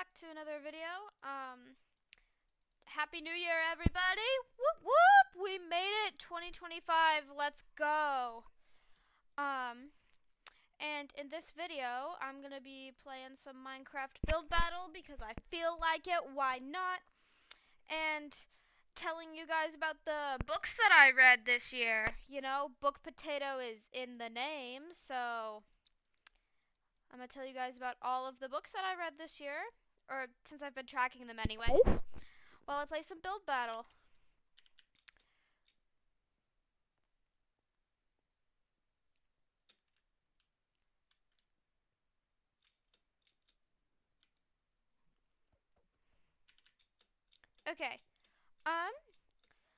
back to another video. Happy New Year, everybody! Whoop whoop! We made it, 2025. Let's go. And in this video, I'm gonna be playing some Minecraft Build Battle because I feel like it. Why not? And telling you guys about the books that I read this year. You know, Book Potato is in the name, so I'm gonna tell you guys about all of the books that I read this year, or since I've been tracking them anyways, while I play some Build Battle. Okay. Um.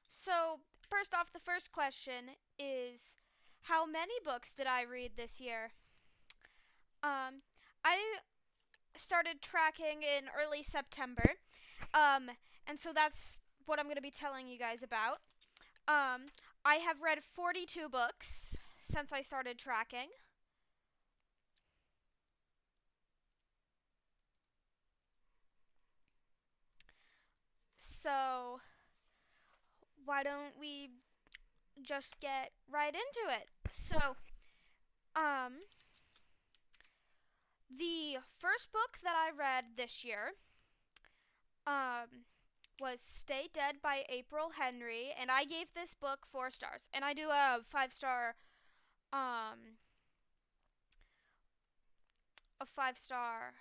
So first off, the first question is, how many books did I read this year? Um. I started tracking in early September. Um. And so that's what I'm gonna be telling you guys about. Um. I have read 42 books since I started tracking. So why don't we just get right into it? So, um, the first book that I read this year, um, was Stay Dead by April Henry, and I gave this book 4 stars. And I do a 5 star, um, a 5 star,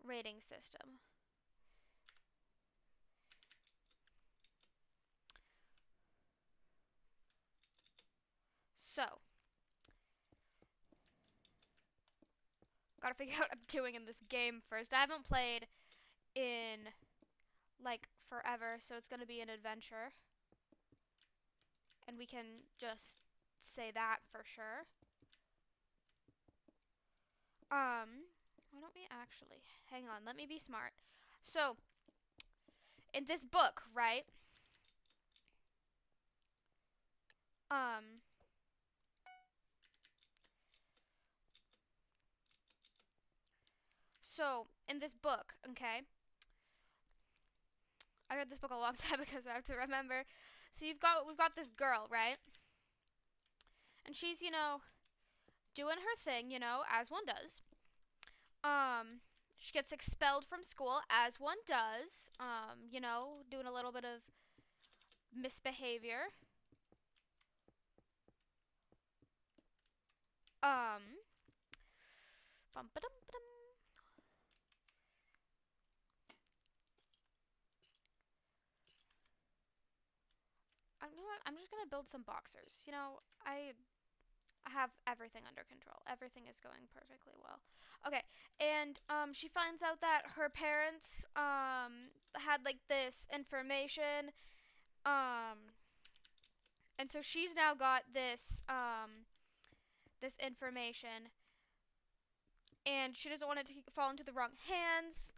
rating system. So, gotta figure out what I'm doing in this game first. I haven't played in like forever, so it's gonna be an adventure. And we can just say that for sure. Why don't we actually hang on? Let me be smart. So, in this book, right? Um, so in this book, okay, I read this book a long time ago, so I have to remember. So we've got this girl, right? And she's, doing her thing, as one does. She gets expelled from school, as one does. Doing a little bit of misbehavior. Um, bum ba dum ba dum. You know what? I'm just gonna build some boxers. I have everything under control. Everything is going perfectly well. Okay, and she finds out that her parents had like this information, um, and so she's now got this information, and she doesn't want it to fall into the wrong hands.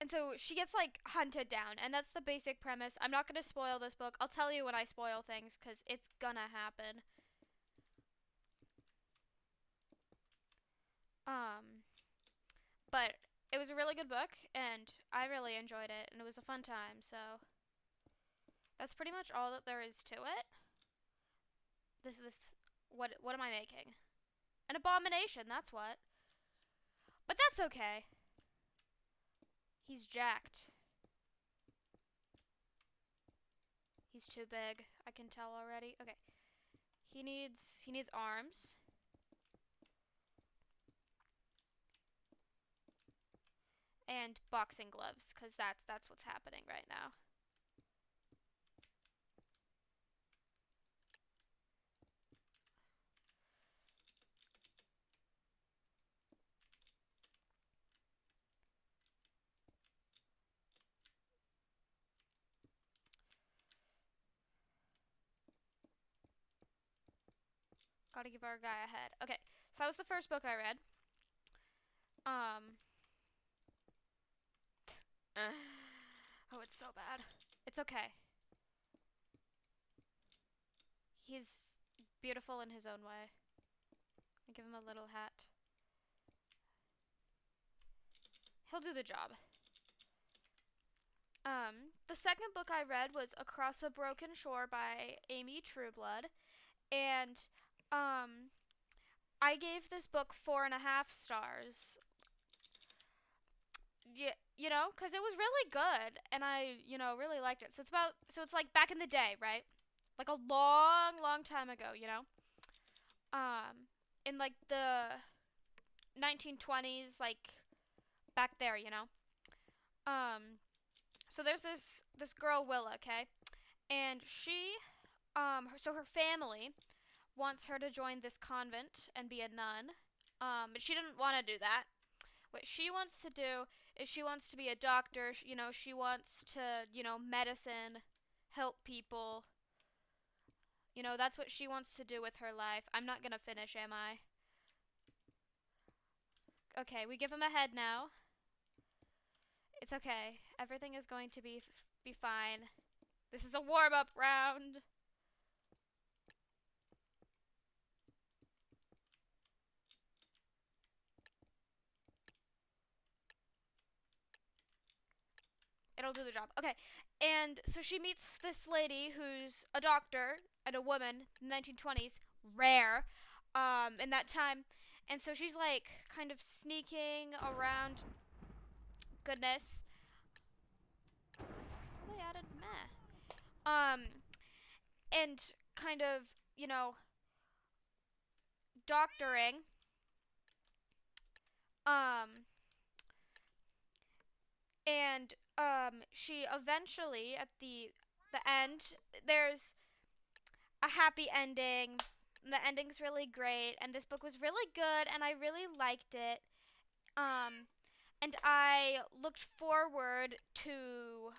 And so she gets like hunted down, and that's the basic premise. I'm not gonna spoil this book. I'll tell you when I spoil things, cause it's gonna happen. Um, but it was a really good book, and I really enjoyed it, and it was a fun time. So that's pretty much all that there is to it. This what am I making? An abomination. That's what. But that's okay. He's jacked. He's too big. I can tell already. Okay. He needs arms. And boxing gloves, because that's what's happening right now. Gotta give our guy a head. Okay, so that was the first book I read. Um. Oh, it's so bad. It's okay. He's beautiful in his own way. I give him a little hat. Okay. He'll do the job. The second book I read was Across a Broken Shore by Amy Trueblood, and I gave this book 4.5 stars. Yeah, because it was really good, and I, really liked it. So it's like back in the day, right? Like a long, long time ago, in like the 1920s, like back there, Um, so there's this girl Willa, okay, and so her family wants her to join this convent and be a nun, but she didn't want to do that. What she wants to do is she wants to be a doctor. She wants to, medicine, help people. That's what she wants to do with her life. I'm not gonna finish, am I? Okay, we give him a head now. It's okay. Everything is going to be fine. This is a warm-up round. It'll do the job. Okay. And so she meets this lady who's a doctor and a woman in the 1920s. Rare. In that time. And so she's like kind of sneaking around. Goodness. They added meh. And kind of, doctoring. And she eventually at the end there's a happy ending. The ending's really great, and this book was really good, and I really liked it. And I looked forward to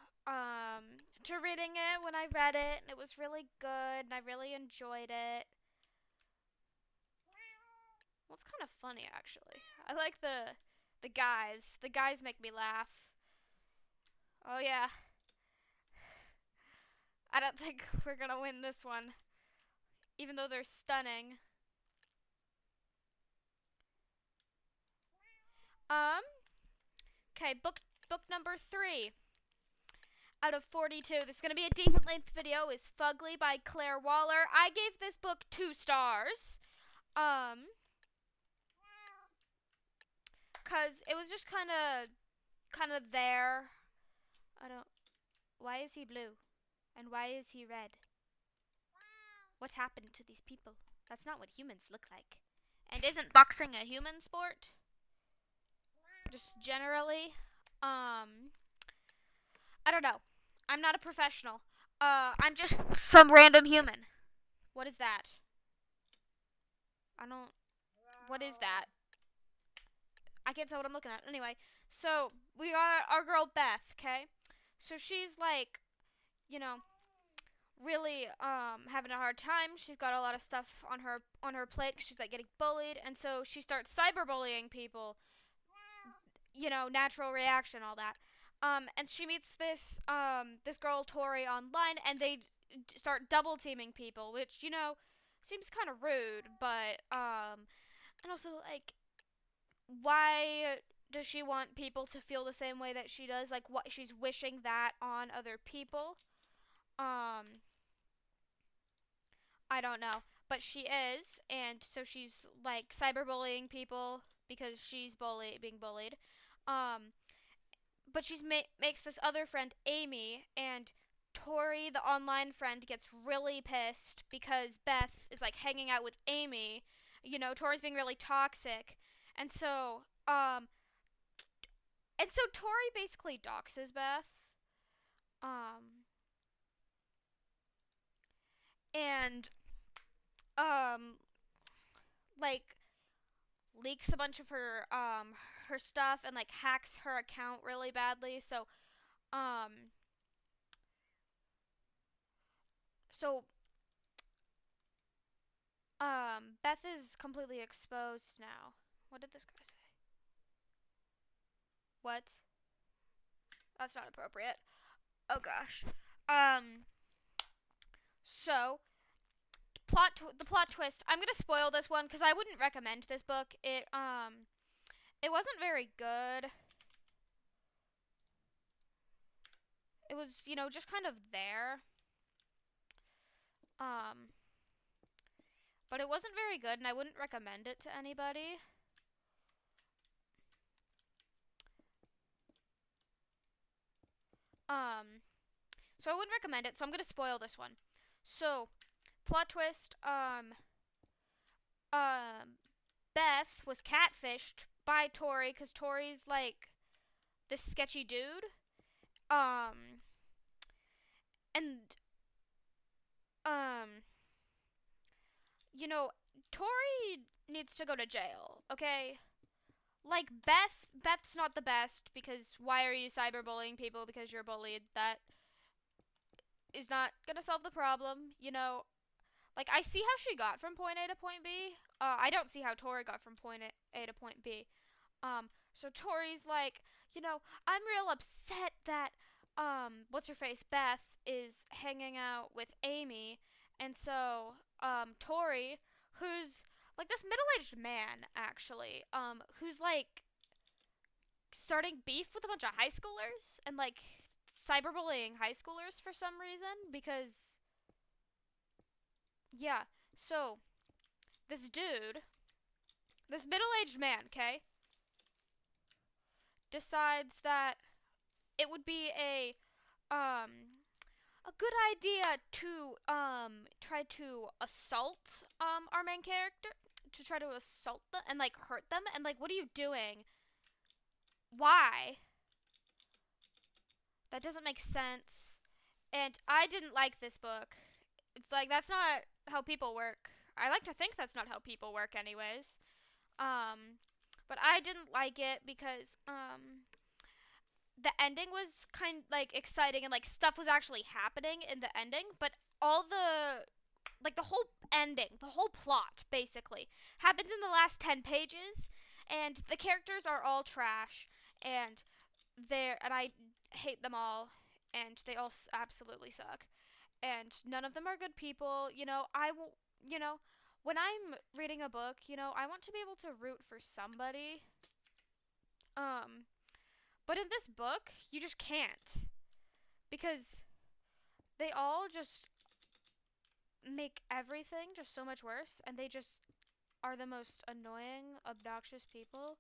reading it when I read it, and it was really good, and I really enjoyed it. Well, it's kind of funny actually. I like the guys. The guys make me laugh. Oh yeah. I don't think we're gonna win this one, even though they're stunning. Um. Okay, book number 3 out of 42. This is gonna be a decent length video. Is Fugly by Claire Waller. I gave this book 2 stars. Cause it was just kind of there. I don't. Why is he blue? And why is he red? What happened to these people? That's not what humans look like. And isn't boxing a human sport? Just generally. I don't know. I'm not a professional. I'm just some random human. What is that? I don't. What is that? I can't tell what I'm looking at. Anyway, so we got our girl Beth, okay? So she's like, you know, really having a hard time. She's got a lot of stuff on her plate. She's like getting bullied, and so she starts cyberbullying people. Natural reaction, all that. And she meets this girl Tori online, and they start double teaming people, which seems kind of rude, but and also like, why does she want people to feel the same way that she does? Like, what she's wishing that on other people? I don't know, but she is, and so she's like cyberbullying people because she's being bullied. Um, but she's makes this other friend Amy, and Tori, the online friend, gets really pissed because Beth is like hanging out with Amy. Tori's being really toxic, and so Tori basically doxes Beth. Um, and like leaks a bunch of her stuff and like hacks her account really badly. Um so Beth is completely exposed now. What did this guy say? What? That's not appropriate. Oh gosh. So the plot twist. I'm gonna spoil this one because I wouldn't recommend this book. It wasn't very good. It was, just kind of there. Um, but it wasn't very good, and I wouldn't recommend it to anybody. So I wouldn't recommend it. So I'm gonna spoil this one. So, plot twist. Beth was catfished by Tori because Tori's like this sketchy dude. Um, and um, you know, Tori needs to go to jail. Okay, like Beth's not the best because why are you cyberbullying people because you're bullied? That is not gonna solve the problem. Like I see how she got from point A to point B. I don't see how Tori got from point A to point B. So Tori's like, I'm real upset that what's her face Beth is hanging out with Amy, and so Tori, who's like this middle-aged man actually, who's like starting beef with a bunch of high schoolers and like cyberbullying high schoolers for some reason because yeah. So this dude, this middle-aged man, okay, decides that it would be a good idea to try to assault our main character, to try to assault them and like hurt them, and like what are you doing? Why? That doesn't make sense. And I didn't like this book. It's like that's not how people work. I like to think that's not how people work anyways. But I didn't like it because the ending was kind like exciting and like stuff was actually happening in the ending, but all the like the whole ending, the whole plot basically happens in the last 10 pages, and the characters are all trash, and I hate them all, and they all absolutely suck, and none of them are good people. When I'm reading a book, I want to be able to root for somebody. Um, but in this book, you just can't because they all just make everything just so much worse, and they just are the most annoying, obnoxious people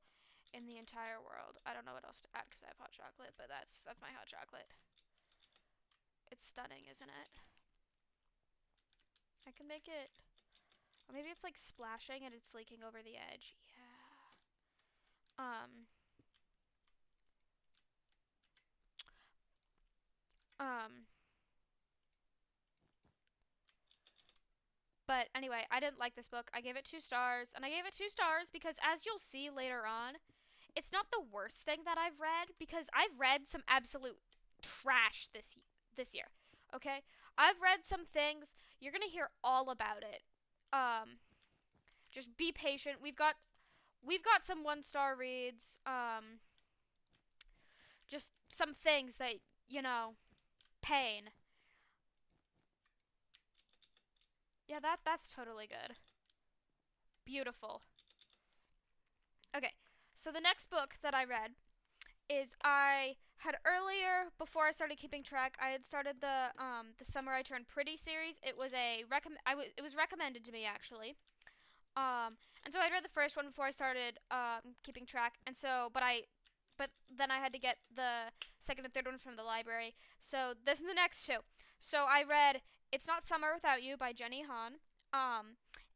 in the entire world. I don't know what else to add because I have hot chocolate, but that's my hot chocolate. It's stunning, isn't it? I can make it. Or maybe it's like splashing and it's leaking over the edge. Yeah. Um. Um. But anyway, I didn't like this book. I gave it 2 stars, and I gave it 2 stars because, as you'll see later on, it's not the worst thing that I've read because I've read some absolute trash this year. Okay, I've read some things. You're gonna hear all about it. Just be patient. We've got some 1-star reads. Just some things that pain. Yeah, that's totally good. Beautiful. Okay, so the next book that I read is I had earlier before I started keeping track. I had started the Summer I Turned Pretty series. It was it was recommended to me actually. And so I read the first one before I started keeping track. And so but then I had to get the second and third one from the library. So this is the next two. So I read It's Not Summer Without You by Jenny Han.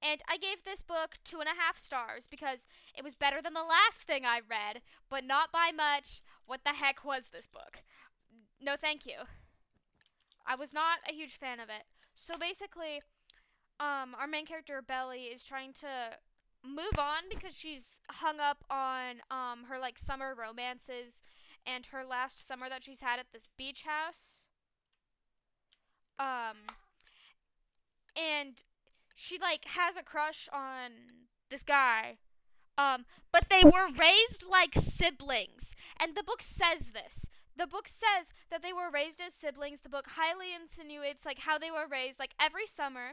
And I gave this book 2.5 stars because it was better than the last thing I read, but not by much. What the heck was this book? No, thank you. I was not a huge fan of it. So basically, our main character Belly is trying to move on because she's hung up on her like summer romances and her last summer that she's had at this beach house. Um, and she like has a crush on this guy. But they were raised like siblings, and the book says this. The book says that they were raised as siblings. The book highly insinuates like how they were raised. Like every summer,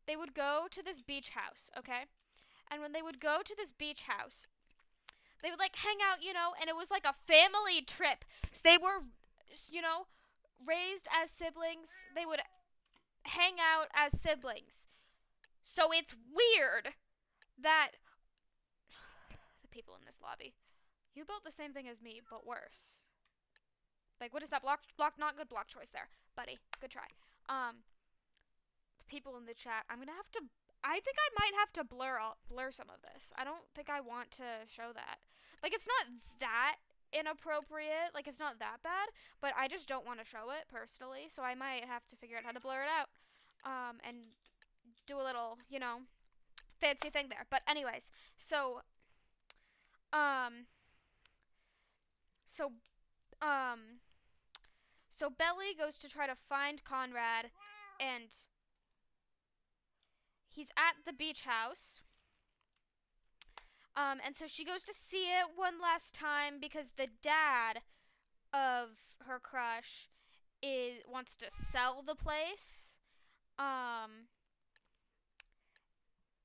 they would go to this beach house, okay? And when they would go to this beach house, they would like hang out, and it was like a family trip. So they were, you know, raised as siblings. They would hang out as siblings. So it's weird that the people in this lobby, you built the same thing as me, but worse. Like, what is that? Block, not good block choice there, buddy. Good try. The people in the chat, I think I might have to blur some of this. I don't think I want to show that. Like, it's not that inappropriate. Like, it's not that bad, but I just don't want to show it personally, so I might have to figure out how to blur it out. And do a little, fancy thing there. But anyways, so so Belly goes to try to find Conrad, and he's at the beach house. And so she goes to see it one last time because the dad of her crush wants to sell the place.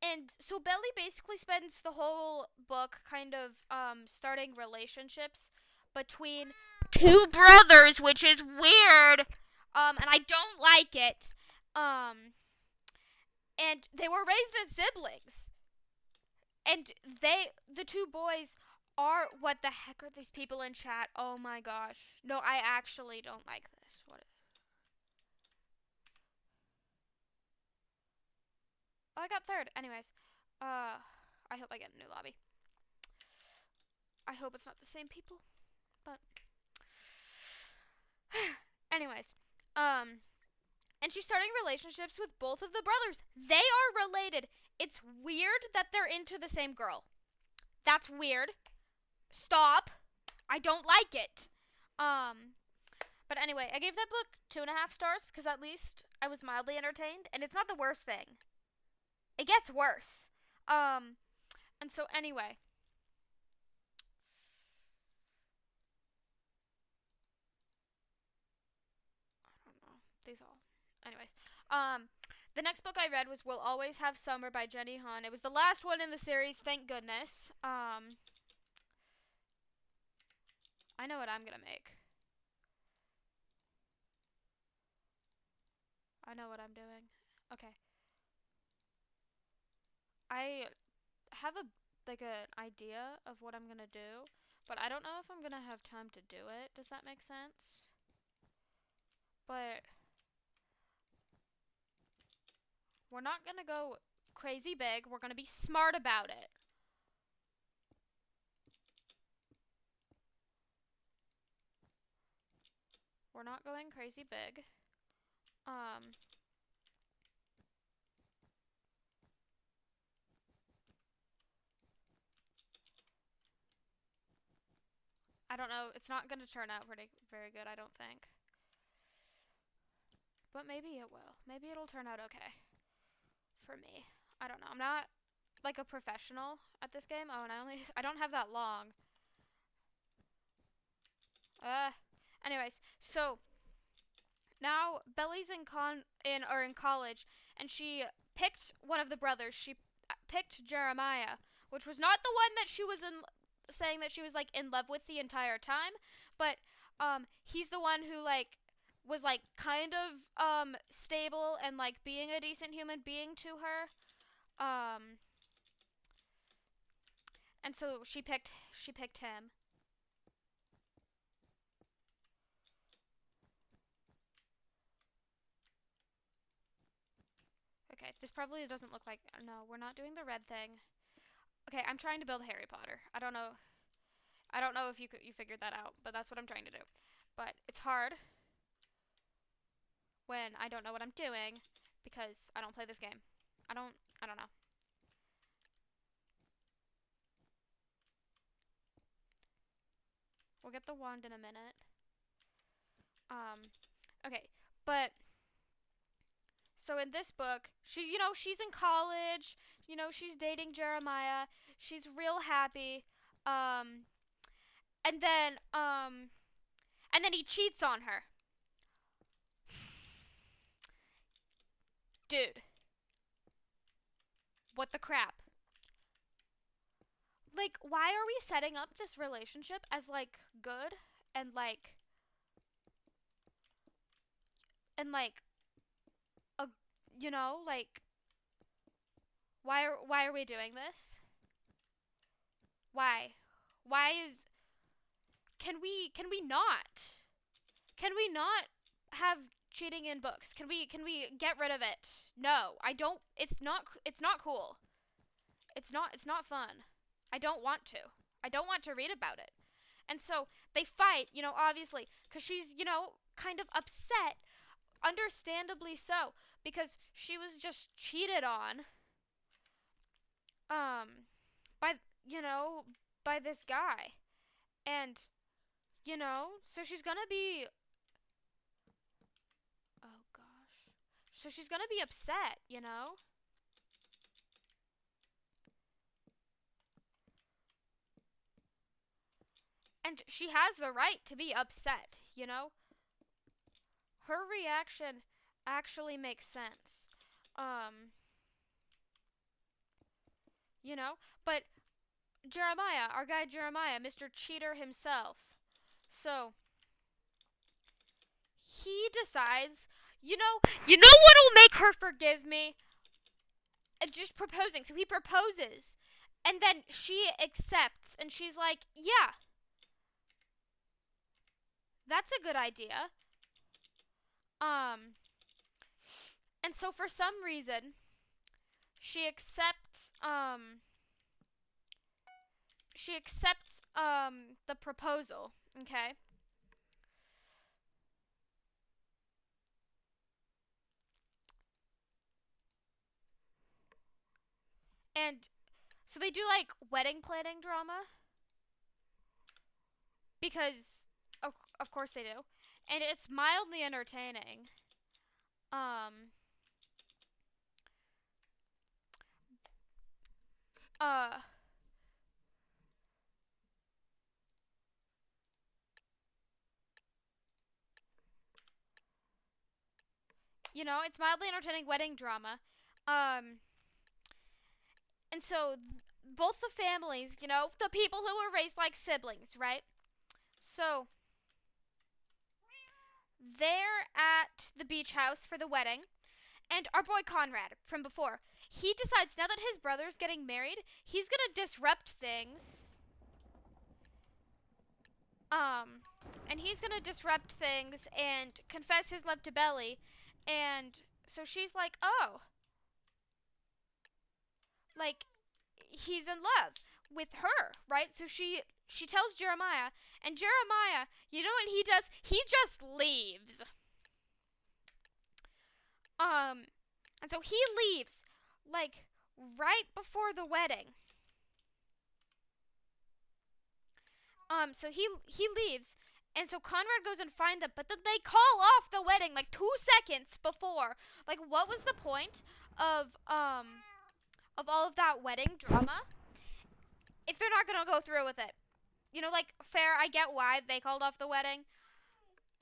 And so Belly basically spends the whole book kind of starting relationships between two brothers, which is weird. And I don't like it. And they were raised as siblings. And the two boys are, what the heck are these people in chat? Oh my gosh. No, I actually don't like this. What? Oh, I got third. Anyways, I hope I get a new lobby. I hope it's not the same people, but anyways, and she's starting relationships with both of the brothers. They are related. It's weird that they're into the same girl. That's weird. Stop. I don't like it. But anyway, I gave that book 2.5 stars because at least I was mildly entertained, and it's not the worst thing. It gets worse. And so anyway. I don't know. These all. Anyways. The next book I read was We'll Always Have Summer by Jenny Han. It was the last one in the series, thank goodness. I know what I'm gonna make. I know what I'm doing. Okay. I have an idea of what I'm gonna do, but I don't know if I'm gonna have time to do it. Does that make sense? But we're not gonna go crazy big. We're gonna be smart about it. We're not going crazy big. I don't know. It's not going to turn out very good, I don't think. But maybe it will. Maybe it'll turn out okay. For me. I don't know. I'm not like a professional at this game. Oh, and I don't have that long. Anyways, so now Belly's in college, and she picked one of the brothers. She picked Jeremiah, which was not the one that she was saying that she was like in love with the entire time, but he's the one who like was like kind of stable and like being a decent human being to her. And so she picked him. Okay, this probably doesn't look like... No, we're not doing the red thing. Okay, I'm trying to build Harry Potter. I don't know if you figured that out, but that's what I'm trying to do. But it's hard when I don't know what I'm doing because I don't play this game. I don't know. We'll get the wand in a minute. Okay, but so in this book, she's in college, she's dating Jeremiah, she's real happy, and then he cheats on her. Dude. What the crap? Like, why are we setting up this relationship as, like, good and, like, And like, a, you know, like, why are we doing this? Why? Why is can we not? Can we not have cheating in books? Can we get rid of it? No, I don't. It's not cool. It's not fun. I don't want to. I don't want to read about it. And so they fight, obviously, cuz she's, kind of upset, understandably so, because she was just cheated on um by, you know, by this guy. And, so she's going to be oh gosh. So she's going to be upset, And she has the right to be upset. Her reaction actually makes sense. Um, but Jeremiah, our guy Jeremiah, Mr. Cheater himself. So, he decides, what'll make her forgive me? Just proposing. So he proposes, and then she accepts, and she's like, yeah, that's a good idea. Um, and so for some reason, she accepts, the proposal, okay? And so they do like wedding planning drama because of course they do. And it's mildly entertaining. Um uh it's mildly entertaining wedding drama. Um and so both the families, the people who were raised like siblings, right? So they're at the beach house for the wedding, and our boy Conrad from before, he decides now that his brother's getting married, he's gonna disrupt things. Um, and he's gonna disrupt things and confess his love to Belly, and so she's like, oh, like he's in love with her, right? So she tells Jeremiah, and Jeremiah, you know what he does? He just leaves. And so he leaves, like, right before the wedding. So he leaves, and so Conrad goes and finds them, but then they call off the wedding like 2 seconds before. Like, what was the point of all of that wedding drama if they're not gonna go through with it? Like, fair, I get why they called off the wedding.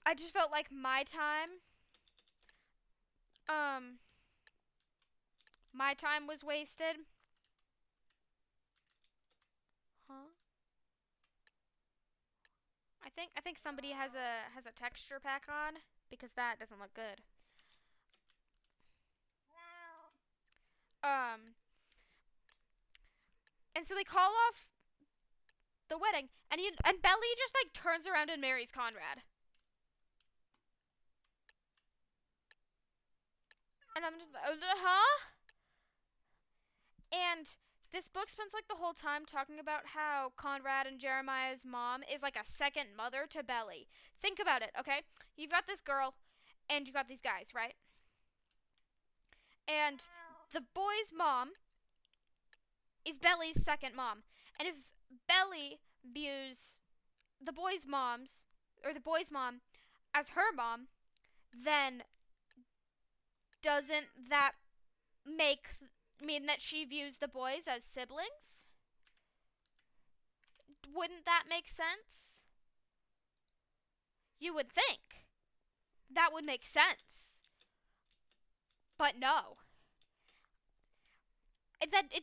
I just felt like um my time was wasted. Huh? I think somebody has a texture pack on because that doesn't look good. Um and so they call off the wedding, and Belly just like turns around and marries Conrad. And I'm just huh? And this book spends like the whole time talking about how Conrad and Jeremiah's mom is like a second mother to Belly. Think about it, okay? You've got this girl and you got these guys, right? And the boy's mom is Belly's second mom. And if Belly views the boy's mom as her mom, then doesn't that mean that she views the boys as siblings? Wouldn't that make sense? You would think that would make sense. But no. It's icky,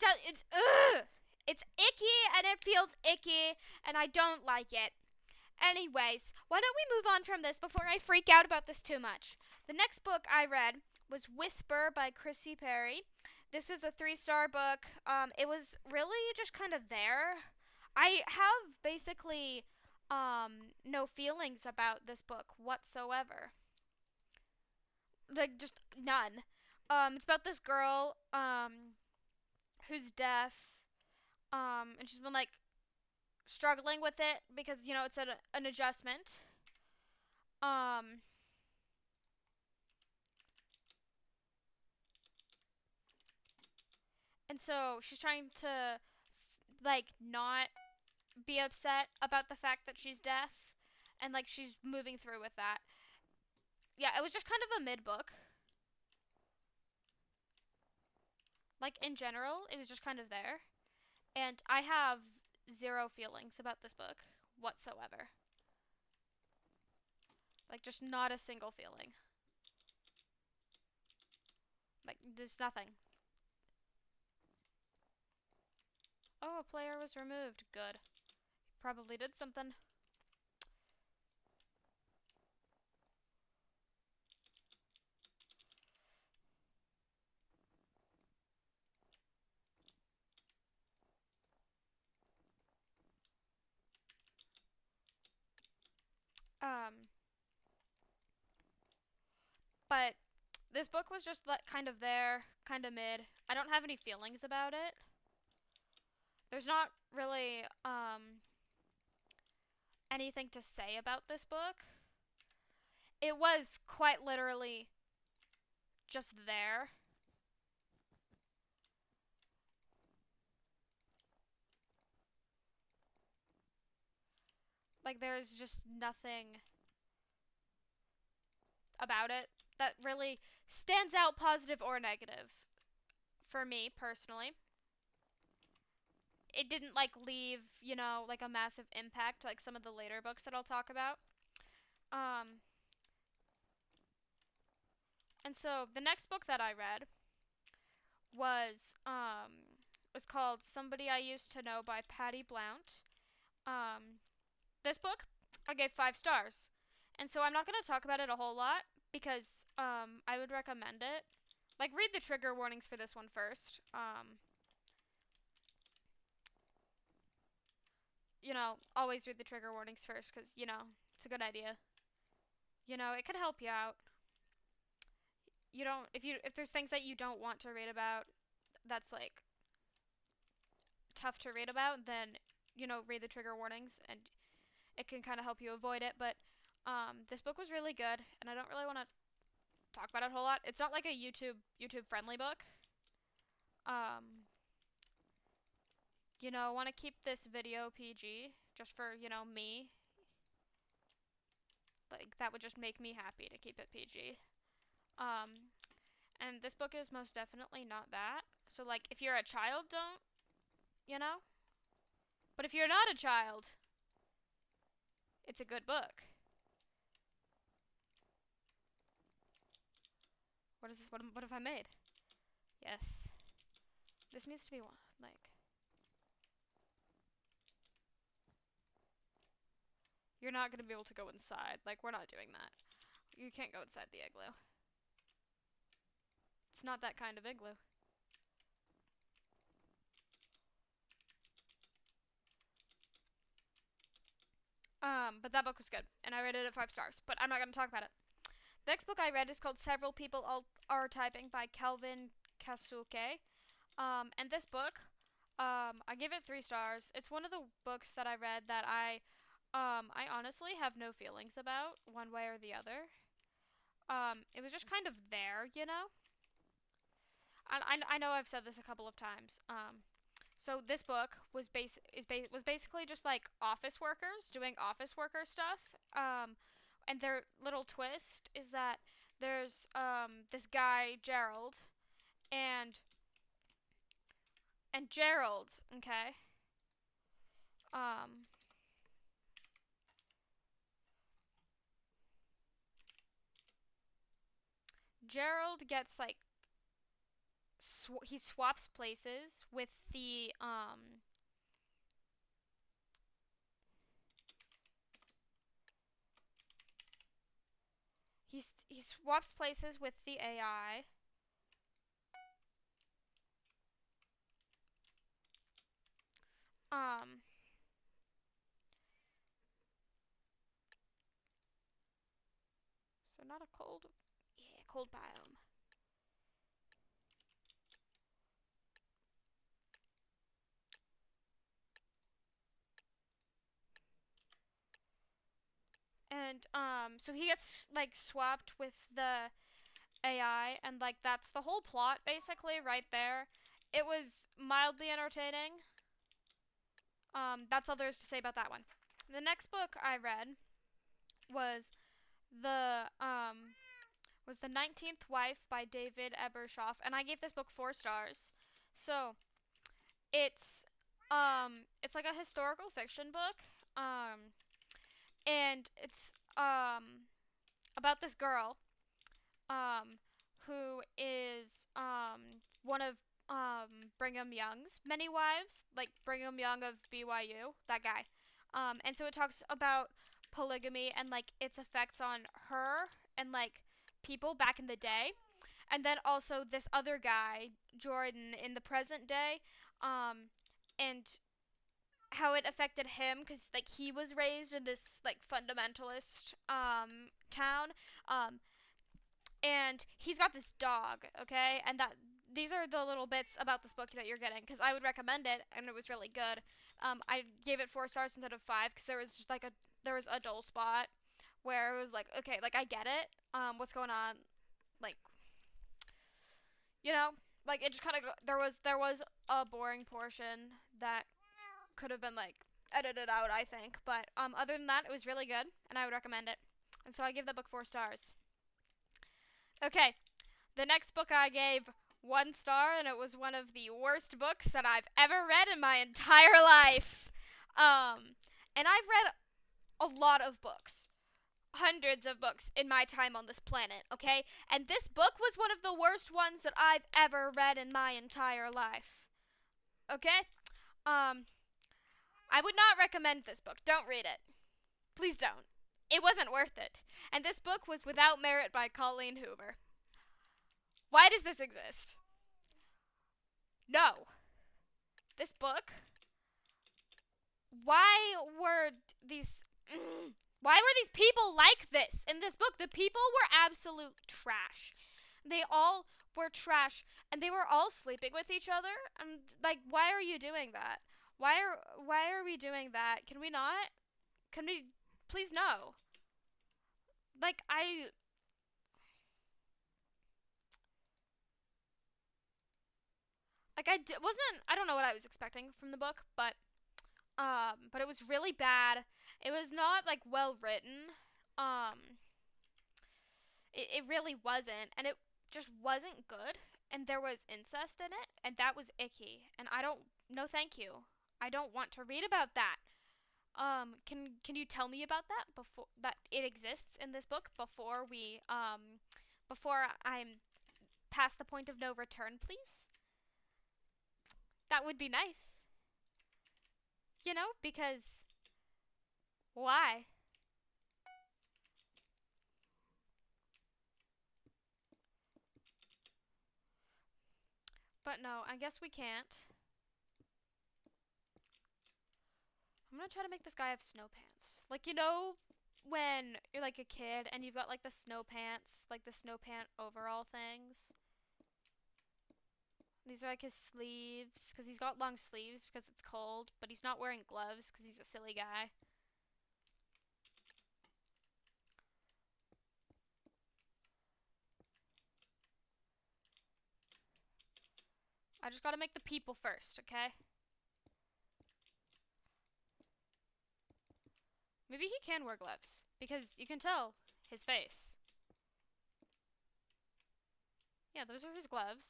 and it feels icky, and I don't like it. Anyways, why don't we move on from this before I freak out about this too much? The next book I read was Whisper by Chrissy Perry. This was a 3-star book. It was really just kind of there. I have basically no feelings about this book whatsoever. Like, just none. It's about this girl who's deaf, and she's been like struggling with it because it's an adjustment. Um, and so she's trying to like not be upset about the fact that she's deaf, and like she's moving through with that. Yeah, it was just kind of a mid book. Like in general, it was just kind of there, and I have zero feelings about this book whatsoever. Like, just not a single feeling. Like, there's nothing. Oh, a player was removed. Good. Probably did something. But this book was just like kind of there, kind of mid. I don't have any feelings about it. There's not really anything to say about this book. It was quite literally just there. Like, there's just nothing about it that really stands out, positive or negative, for me personally. It didn't like leave, like a massive impact like some of the later books that I'll talk about. Um and so the next book that I read was called Somebody I Used to Know by Patty Blount. This book I gave 5 stars. And so I'm not going to talk about it a whole lot because I would recommend it. Like, read the trigger warnings for this one first. Always read the trigger warnings first because, it's a good idea. It could help you out. If there's things that you don't want to read about that's like tough to read about, then read the trigger warnings and it can kind of help you avoid it. But this book was really good, and I don't really want to talk about it a whole lot. It's not like a YouTube friendly book. I want to keep this video PG just for me. Like, that would just make me happy to keep it PG. And this book is most definitely not that. So, like, if you're a child, don't, But if you're not a child, it's a good book. What is this? What have I made? Yes. This needs to be one, like... You're not going to be able to go inside. Like, we're not doing that. You can't go inside the igloo. It's not that kind of igloo. But that book was good, and I rated it 5 stars, but I'm not going to talk about it. The next book I read is called Several People Are Typing by Kelvin Kasuke. And this book, I give it 3 stars. It's one of the books that I read that I honestly have no feelings about, one way or the other. It was just kind of there, I know I've said this a couple of times. So this book was basically just like office workers doing office worker stuff. And their little twist is that there's this guy Gerald, and Gerald, okay. Gerald gets like he swaps places with the he swaps places with the AI. Um, so not a cold, yeah, cold biome. And so he gets like swapped with the AI, and like that's the whole plot basically right there. It was mildly entertaining. That's all there is to say about that one. The next book I read was the um was The 19th Wife by David Ebershoff, and I gave this book 4 stars. So, it's it's like a historical fiction book. And it's about this girl who is one of Brigham Young's many wives, like Brigham Young of BYU, that guy. And so it talks about polygamy and like its effects on her and like people back in the day. And then also this other guy, Jordan, in the present day, and how it affected him because like he was raised in this like fundamentalist town, um, and he's got this dog, okay, and that these are the little bits about this book that you're getting because I would recommend it and it was really good. I gave it 4 stars instead of 5 because there was just like there was a dull spot where it was like okay, like I get it, what's going on, like you know, like it just kind of there was a boring portion that could have been like edited out, I think. But other than that, it was really good, and I would recommend it. And so I give the book 4 stars. Okay, the next book I gave 1 star, and it was one of the worst books that I've ever read in my entire life. And I've read a lot of books, hundreds of books in my time on this planet, okay? And this book was one of the worst ones that I've ever read in my entire life. Okay? I would not recommend this book. Don't read it. Please don't. It wasn't worth it. And this book was Without Merit by Colleen Hoover. Why does this exist? No. This book. Why were these why were these people like this in this book? The people were absolute trash. They all were trash and they were all sleeping with each other and like why are you doing that? Why are we doing that? Can we not? Can we please no? Like wasn't I don't know what I was expecting from the book, but it was really bad. It was not like well written. Um it really wasn't and it just wasn't good and there was incest in it and that was icky and I don't no thank you. I don't want to read about that. Can you tell me about that before that it exists in this book before I'm past the point of no return, please? That would be nice. Because why? But no, I guess we can't. I'm gonna try to make this guy have snow pants. Like, when you're like a kid and you've got like the snow pants, like the snow pant overall things. These are like his sleeves, because he's got long sleeves because it's cold, but he's not wearing gloves because he's a silly guy. I just gotta make the people first, okay? Maybe he can wear gloves, because you can tell his face. Yeah, those are his gloves.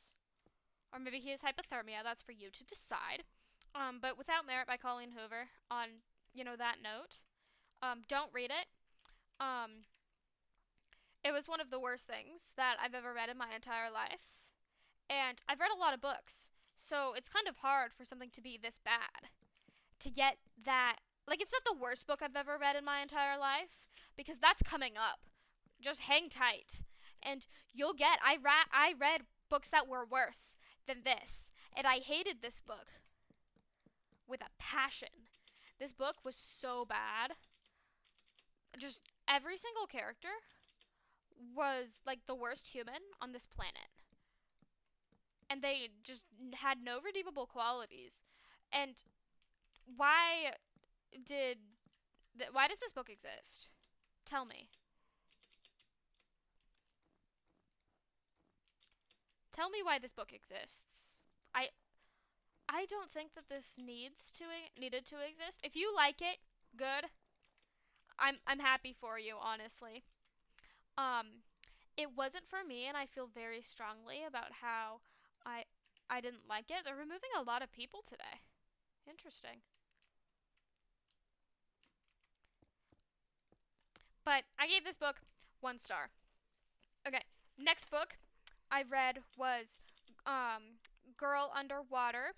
Or maybe he has hypothermia, that's for you to decide. But Without Merit by Colleen Hoover, on, that note, don't read it. Um, it was one of the worst things that I've ever read in my entire life. And I've read a lot of books, so it's kind of hard for something to be this bad. To get that, like, it's not the worst book I've ever read in my entire life, because that's coming up. just hang tight, and you'll get. I read books that were worse than this, and I hated this book with a passion. This book was so bad. Just every single character was like the worst human on this planet, and they just had no redeemable qualities. And why did why does this book exist? Tell me. Tell me why this book exists. I I don't think that this needed to exist. If you like it, good. I'm happy for you, honestly. Um it wasn't for me, and I feel very strongly about how I I didn't like it. They're removing a lot of people today. Interesting. But I gave this book 1 star. Okay, next book I read was Girl Underwater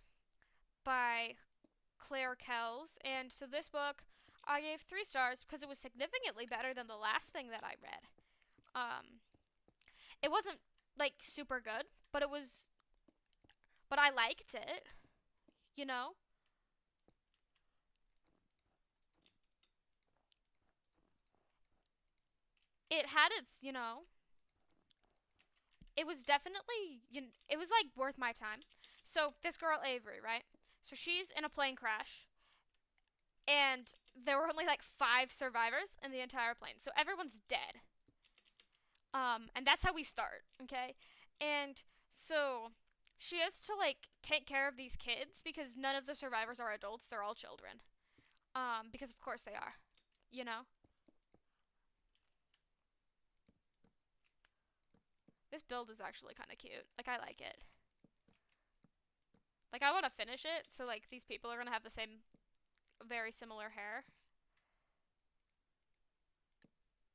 by Claire Kells. And so this book I gave 3 stars because it was significantly better than the last thing that I read. It wasn't like super good, but but I liked it, you know? It had its, it was definitely, it was like worth my time. So this girl Avery, right? So she's in a plane crash, and there were only like 5 survivors in the entire plane. So everyone's dead. And that's how we start, okay? And so she has to like take care of these kids because none of the survivors are adults, they're all children. Because of course they are, you know? This build is actually kind of cute. Like I like it. Like I want to finish it so like these people are going to have the same very similar hair.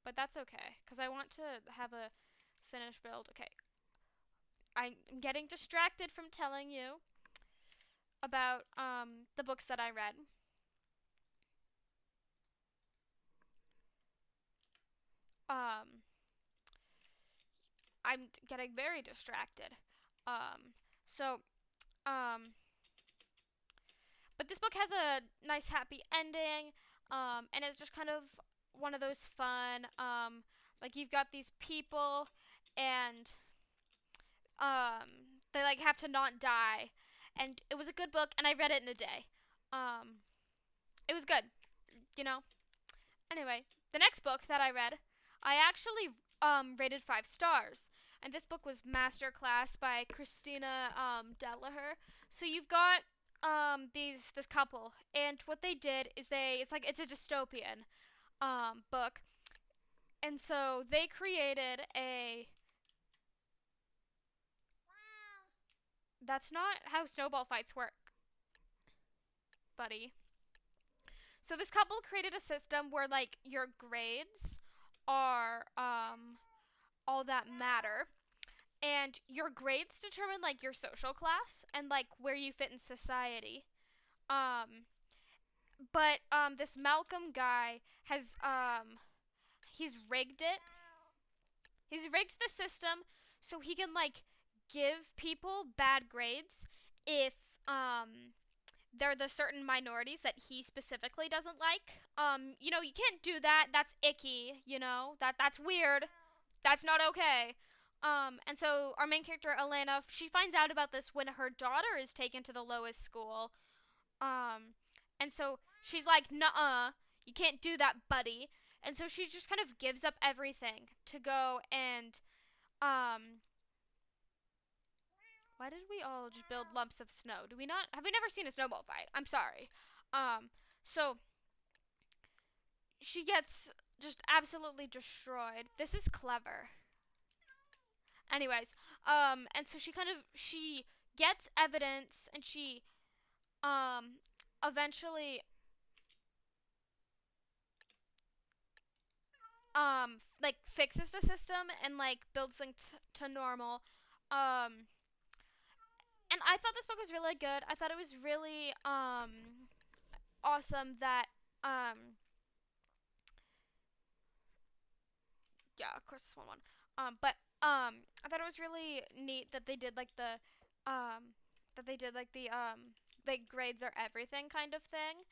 But that's okay cuz I want to have a finished build. Okay. I'm getting distracted from telling you about the books that I read. Um I'm getting very distracted. Um so um but this book has a nice happy ending, and it's just kind of one of those fun, like you've got these people, and they like have to not die, and it was a good book, and I read it in a day. Um, it was good, you know. Anyway, the next book that I read, I actually rated 5 stars, and this book was Masterclass by Christina Delaher. So you've got this couple, and what they did is it's a dystopian book, and so they created a. That's not how snowball fights work, buddy. So this couple created a system where like your grades are all that matter, and your grades determine like your social class and like where you fit in society. Um but this Malcolm guy has he's rigged it. He's rigged the system so he can like give people bad grades if they're the certain minorities that he specifically doesn't like. You can't do that. That's icky, that's weird. That's not okay. And so our main character Elena, she finds out about this when her daughter is taken to the lowest school. And so she's like, "Nuh-uh, you can't do that, buddy." And so she just kind of gives up everything to go and um. Why did we all just build lumps of snow? Do we not? Have we never seen a snowball fight? I'm sorry. So she gets just absolutely destroyed. This is clever. Anyways, and so she gets evidence, and she eventually like fixes the system and like builds things to normal. And I thought this book was really good. I thought it was really awesome that yeah, of course this one won. But I thought it was really neat that they did like like grades are everything kind of thing,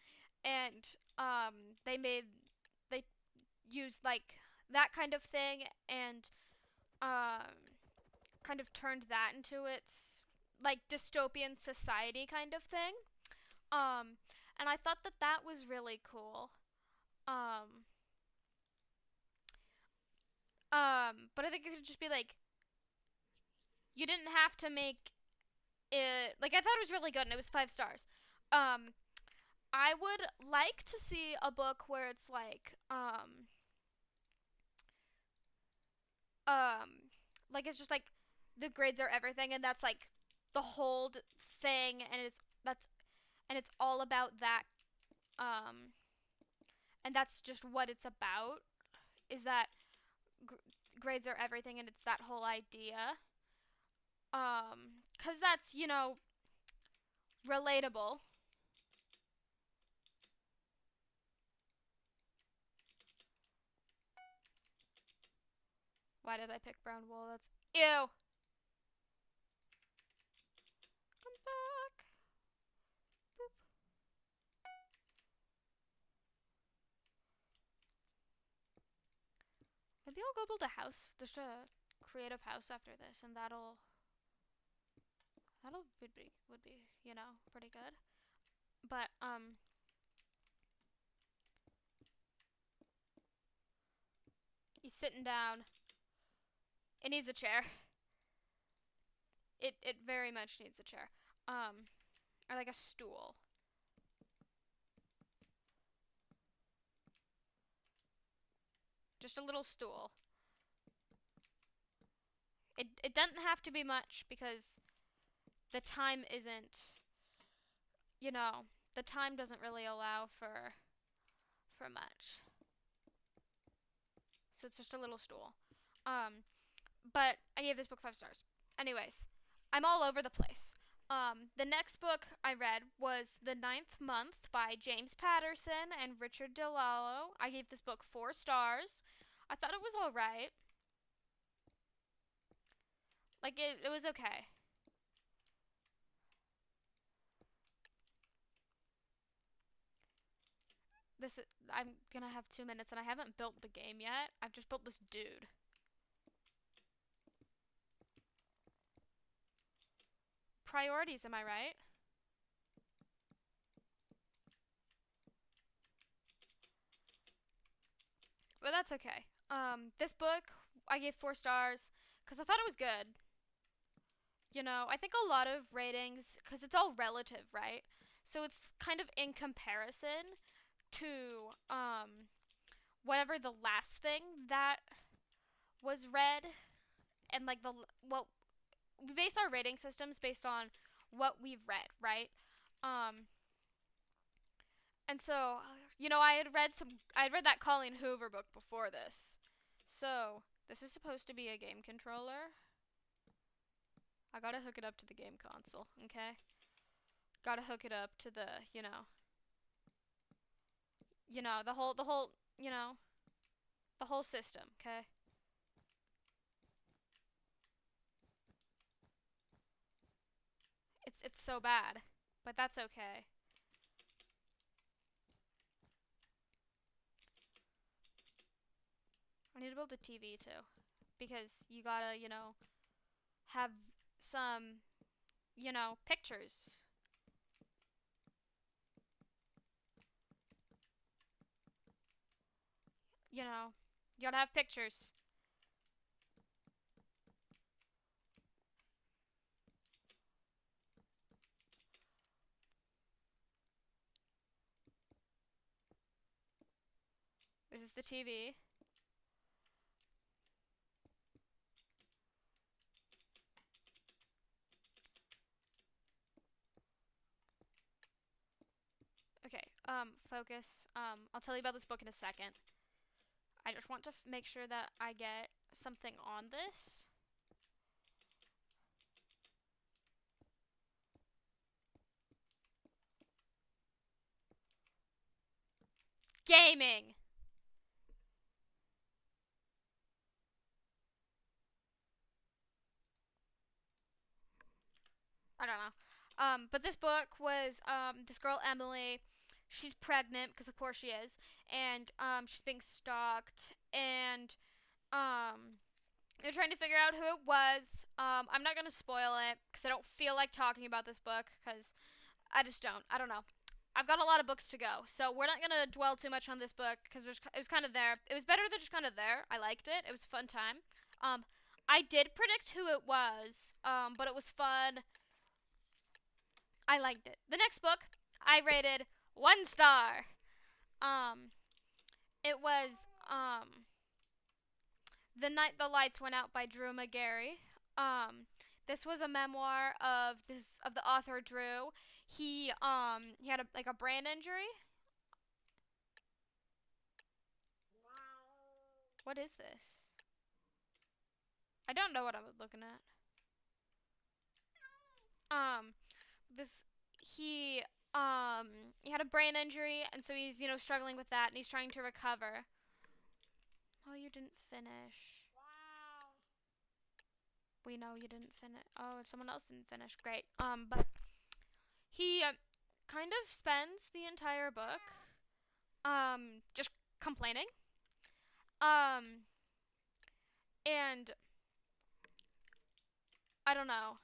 and they made they used like that kind of thing and kind of turned that into its like dystopian society kind of thing. Um, and I thought that that was really cool. Um, but I think it could just be like you didn't have to make it like I thought it was really good and it was 5 stars. Um, I would like to see a book where it's like it's just like the grades are everything and that's like the whole thing and it's all about that um and that's just what it's about is that gr- grades are everything and it's that whole idea cuz that's relatable. Why did I pick brown wool? That's ew. Come back. Boop. Maybe I'll go build a house. There's a creative house after this and that'll would be, pretty good. But he's sitting down. It needs a chair. It very much needs a chair. Or like a stool. Just a little stool. It doesn't have to be much because the time isn't, you know, the time doesn't really allow for much. So it's just a little stool. Um, but I gave this book 5 stars. Anyways, I'm all over the place. The next book I read was The Ninth Month by James Patterson and Richard DeLallo. I gave this book 4 stars. I thought it was alright. Like, it was okay. This I'm gonna have 2 minutes and I haven't built the game yet. I've just built this dude. Priorities, am I right? But that's okay. This book I gave 4 stars because I thought it was good. I think a lot of ratings, because it's all relative, right? So it's kind of in comparison to whatever the last thing that was read, and like what we base our rating systems based on what we've read, right? Um, and so I had read that Colleen Hoover book before this, so this is supposed to be a game controller. I gotta hook it up to the game console, okay? Gotta hook it up to the, the whole, the whole system, okay? It's so bad, but that's okay. I need to build a TV too, because you gotta, have some, pictures. You know, you gotta have pictures. This is the TV. Okay, focus. I'll tell you about this book in a second. I just want to make sure that I get something on this. Gaming! I don't know. But this book was this girl Emily. She's pregnant because of course she is, and she's being stalked, and um, they're trying to figure out who it was. I'm not gonna spoil it because I don't feel like talking about this book because I just don't. I don't know. I've got a lot of books to go, so we're not gonna dwell too much on this book because it was kind of there. It was better than just kind of there. I liked it. It was a fun time. Um, I did predict who it was, but it was fun. I liked it. The next book I rated 1 star. Um, it was The Night the Lights Went Out by Drew Magary. This was a memoir of the author Drew. He had a brain injury. What is this? I don't know what I'm looking at. Um, this he had a brain injury, and so he's struggling with that, and he's trying to recover. Oh, you didn't finish. We know you didn't finish. Oh, someone else didn't finish. Great. But he kind of spends the entire book just complaining. And I don't know.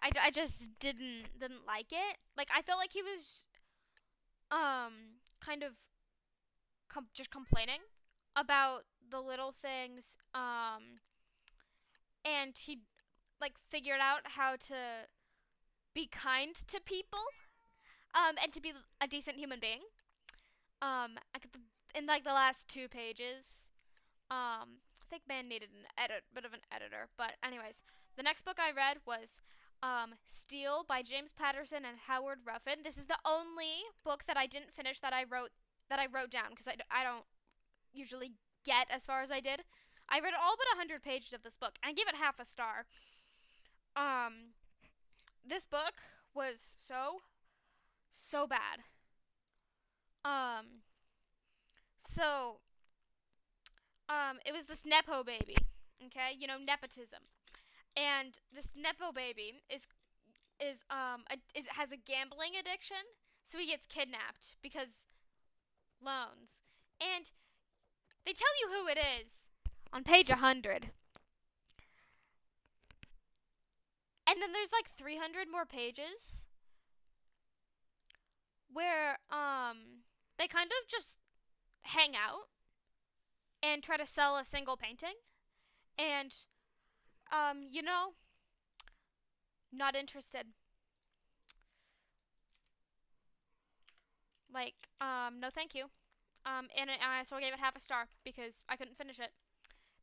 I just didn't like it. Like I felt like he was kind of just complaining about the little things and he like figured out how to be kind to people and to be a decent human being. In like the last 2 pages, I think man needed bit of an editor. But anyways, the next book I read was Steel by James Patterson and Howard Ruffin. This is the only book that I didn't finish that I wrote down because I don't usually get as far as I did. I read all but 100 pages of this book and I gave it half a star. This book was so bad. Um, so it was this nepo baby. Okay, nepotism, and this nepo baby has a gambling addiction, so he gets kidnapped because loans, and they tell you who it is on page 100. And then there's like 300 more pages where they kind of just hang out and try to sell a single painting, and not interested. Like no thank you. So I gave it half a star because I couldn't finish it.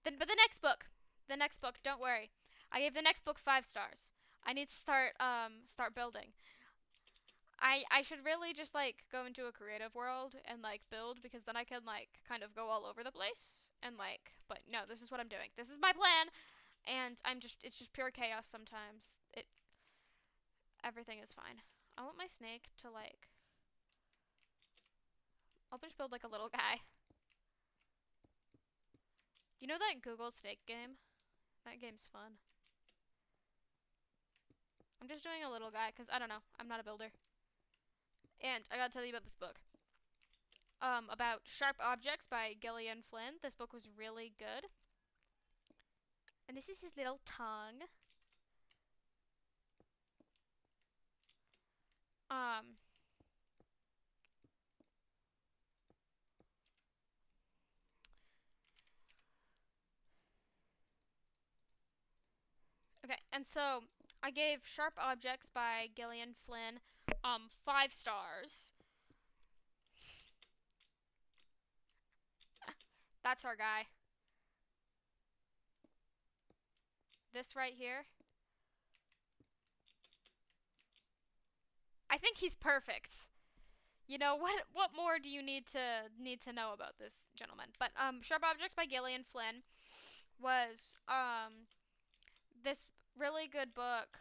But the next book, don't worry. I gave the next book 5 stars. I need to start building. I should really just like go into a creative world and like build because then I can like kind of go all over the place and like but no, this is what I'm doing. This is my plan and it's just pure chaos sometimes. Everything is fine. I want my snake to like I'll just build like a little guy. You know that Google snake game? That game's fun. I'm just doing a little guy because I don't know. I'm not a builder. And I gotta tell you about this book. About Sharp Objects by Gillian Flynn. This book was really good. And this is his little tongue. Okay, and so I gave Sharp Objects by Gillian Flynn 5 stars. That's our guy. This right here. I think he's perfect. What more do you need to know about this gentleman? But Sharp Objects by Gillian Flynn was this really good book.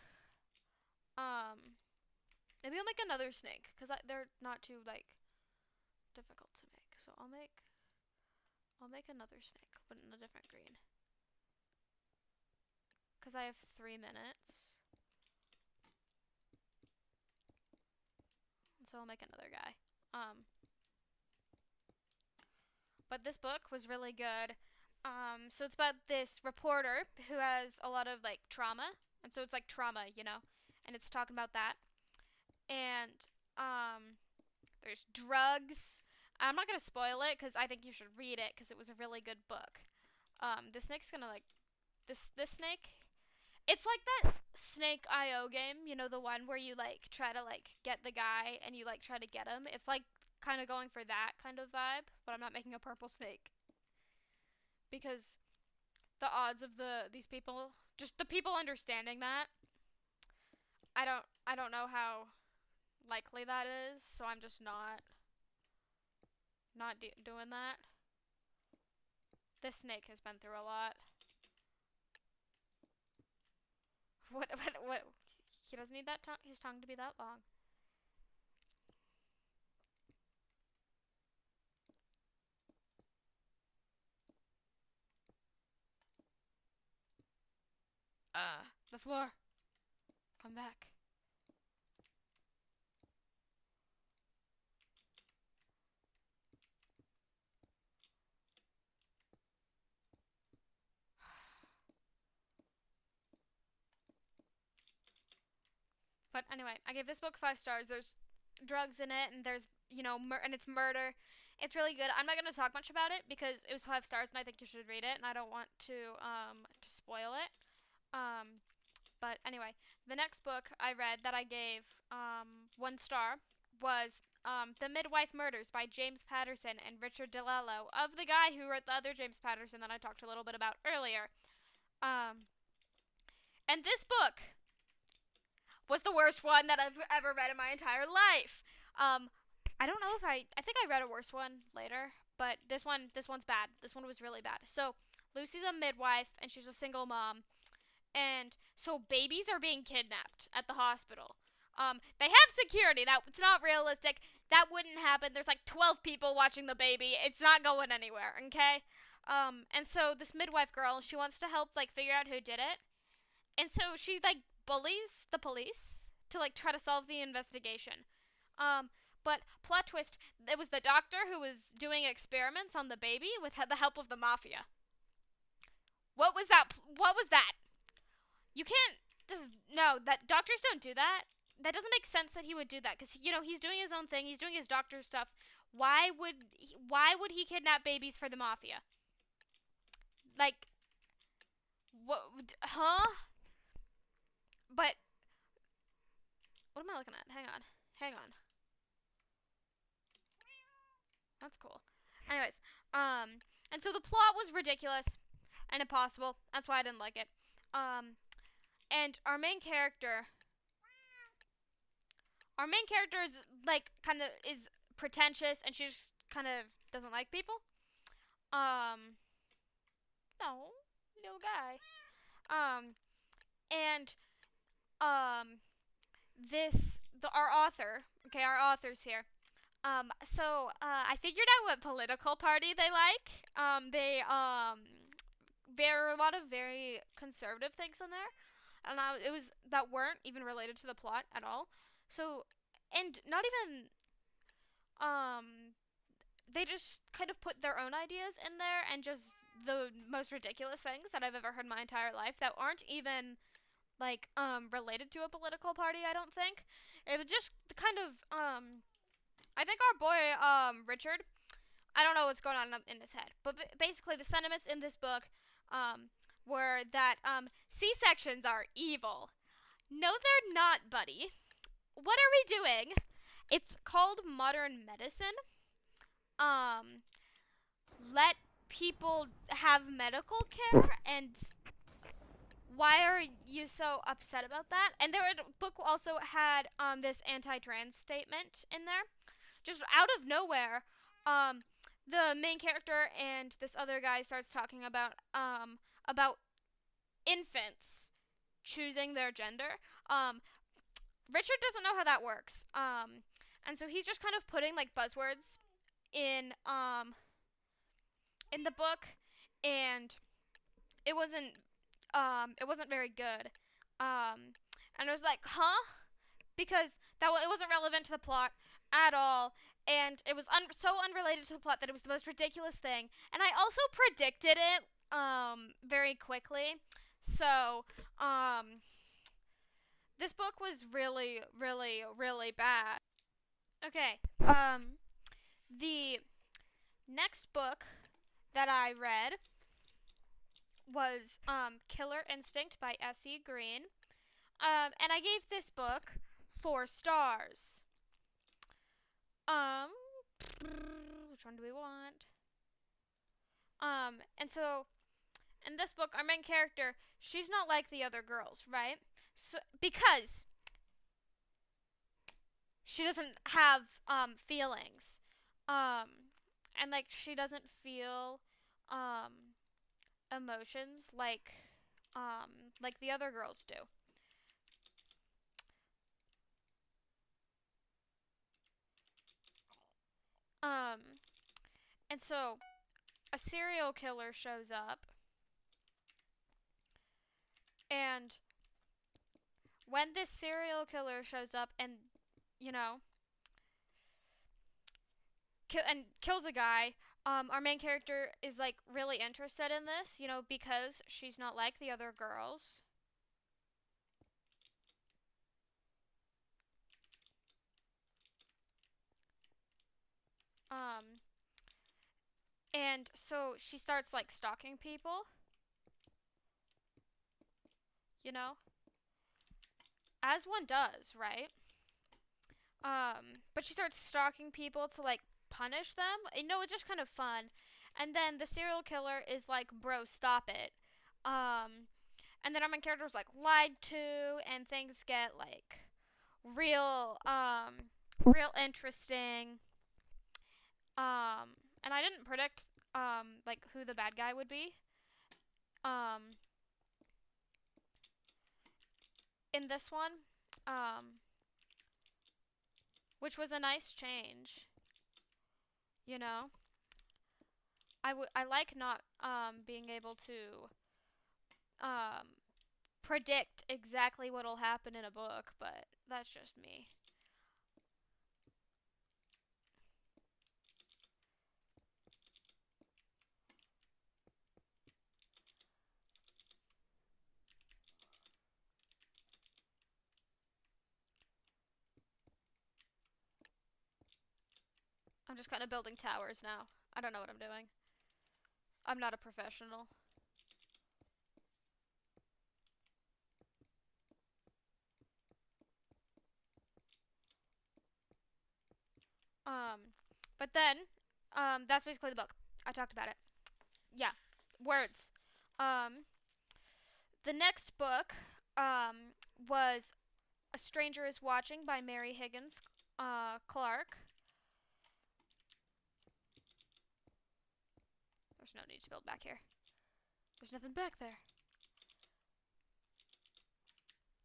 Maybe I'll make another snake because they're not too like difficult to make. So I'll make another snake, but in a different green. Because I have 3 minutes. so I'll make another guy. But this book was really good. So it's about this reporter who has a lot of like trauma, and so it's like trauma, and it's talking about that. And there's drugs. I'm not gonna spoil it because I think you should read it because it was a really good book. The snake's gonna like this snake. It's like that Snake IO game, the one where you like try to like get the guy and you like try to get him. It's like kind of going for that kind of vibe, but I'm not making a purple snake because the odds of these people, just the people understanding that, I don't know how likely that is, so I'm just not doing that. This snake has been through a lot. What? He doesn't need his tongue to be that long. The floor. Come back. But anyway, I gave this book 5 stars. There's drugs in it, and there's and it's murder. It's really good. I'm not gonna talk much about it because it was 5 stars, and I think you should read it. And I don't want to spoil it. But anyway, the next book I read that I gave 1 star was The Midwife Murders by James Patterson and Richard DeLello, of the guy who wrote the other James Patterson that I talked a little bit about earlier. And this book was the worst one that I've ever read in my entire life. I don't know if I think I read a worse one later, but this one's bad. This one was really bad. So Lucy's a midwife and she's a single mom, and so babies are being kidnapped at the hospital. They have security. That's not realistic. That wouldn't happen. There's like 12 people watching the baby. It's not going anywhere. Okay. And so this midwife girl, she wants to help like figure out who did it, and so she like bullies the police to like try to solve the investigation. But plot twist, it was the doctor who was doing experiments on the baby with the help of the mafia. What was that? What was that? You can't. No, that doctors don't do that. That doesn't make sense that he would do that because he's doing his own thing. He's doing his doctor stuff. Why would he kidnap babies for the mafia? Like, what? Huh? But what am I looking at? Hang on. That's cool. Anyways, and so the plot was ridiculous and impossible. That's why I didn't like it. And our main character is like kind of is pretentious, and she just kind of doesn't like people. No, little guy. And our author's here. So I figured out what political party they like. There are a lot of very conservative things in there, and it was that weren't even related to the plot at all. So, and not even they just kind of put their own ideas in there, and just the most ridiculous things that I've ever heard in my entire life that aren't even like related to a political party. I don't think it was just kind of I think our boy Richard, I don't know what's going on in his head, but basically the sentiments in this book were that C-sections are evil. No, they're not, buddy. What are we doing? It's called modern medicine. Let people have medical care, and why are you so upset about that? And the book also had this anti-trans statement in there, just out of nowhere. The main character and this other guy starts talking about infants choosing their gender. Richard doesn't know how that works. And so he's just kind of putting like buzzwords in the book, and it wasn't very good. And I was like, huh? Because it wasn't relevant to the plot. at all. And it was so unrelated to the plot that it was the most ridiculous thing. And I also predicted it very quickly. So, this book was really, really, really bad. Okay. The next book that I read was Killer Instinct by S.E. Green. And I gave this book 4 stars. Um, which one do we want? And so in this book, our main character, she's not like the other girls, right? So because she doesn't have feelings, and like she doesn't feel emotions like the other girls do. Um, and so a serial killer shows up, and when this serial killer shows up and you know kills a guy, our main character is like really interested in this, because she's not like the other girls. Um, and so she starts like stalking people, you know, as one does, right? But she starts stalking people to like punish them. It's just kind of fun. And then the serial killer is like, "Bro, stop it." And then our main character is like lied to, and things get like real, real interesting. And I didn't predict like who the bad guy would be. Um, in this one, um, which was a nice change. You know, I like not being able to um predict exactly what'll happen in a book, but that's just me. I'm just kind of building towers now. I don't know what I'm doing. I'm not a professional. Um, but then, that's basically the book. I talked about it. Yeah, words. Um, the next book, was A Stranger Is Watching by Mary Higgins, Clark. There's no need to build back here. There's nothing back there.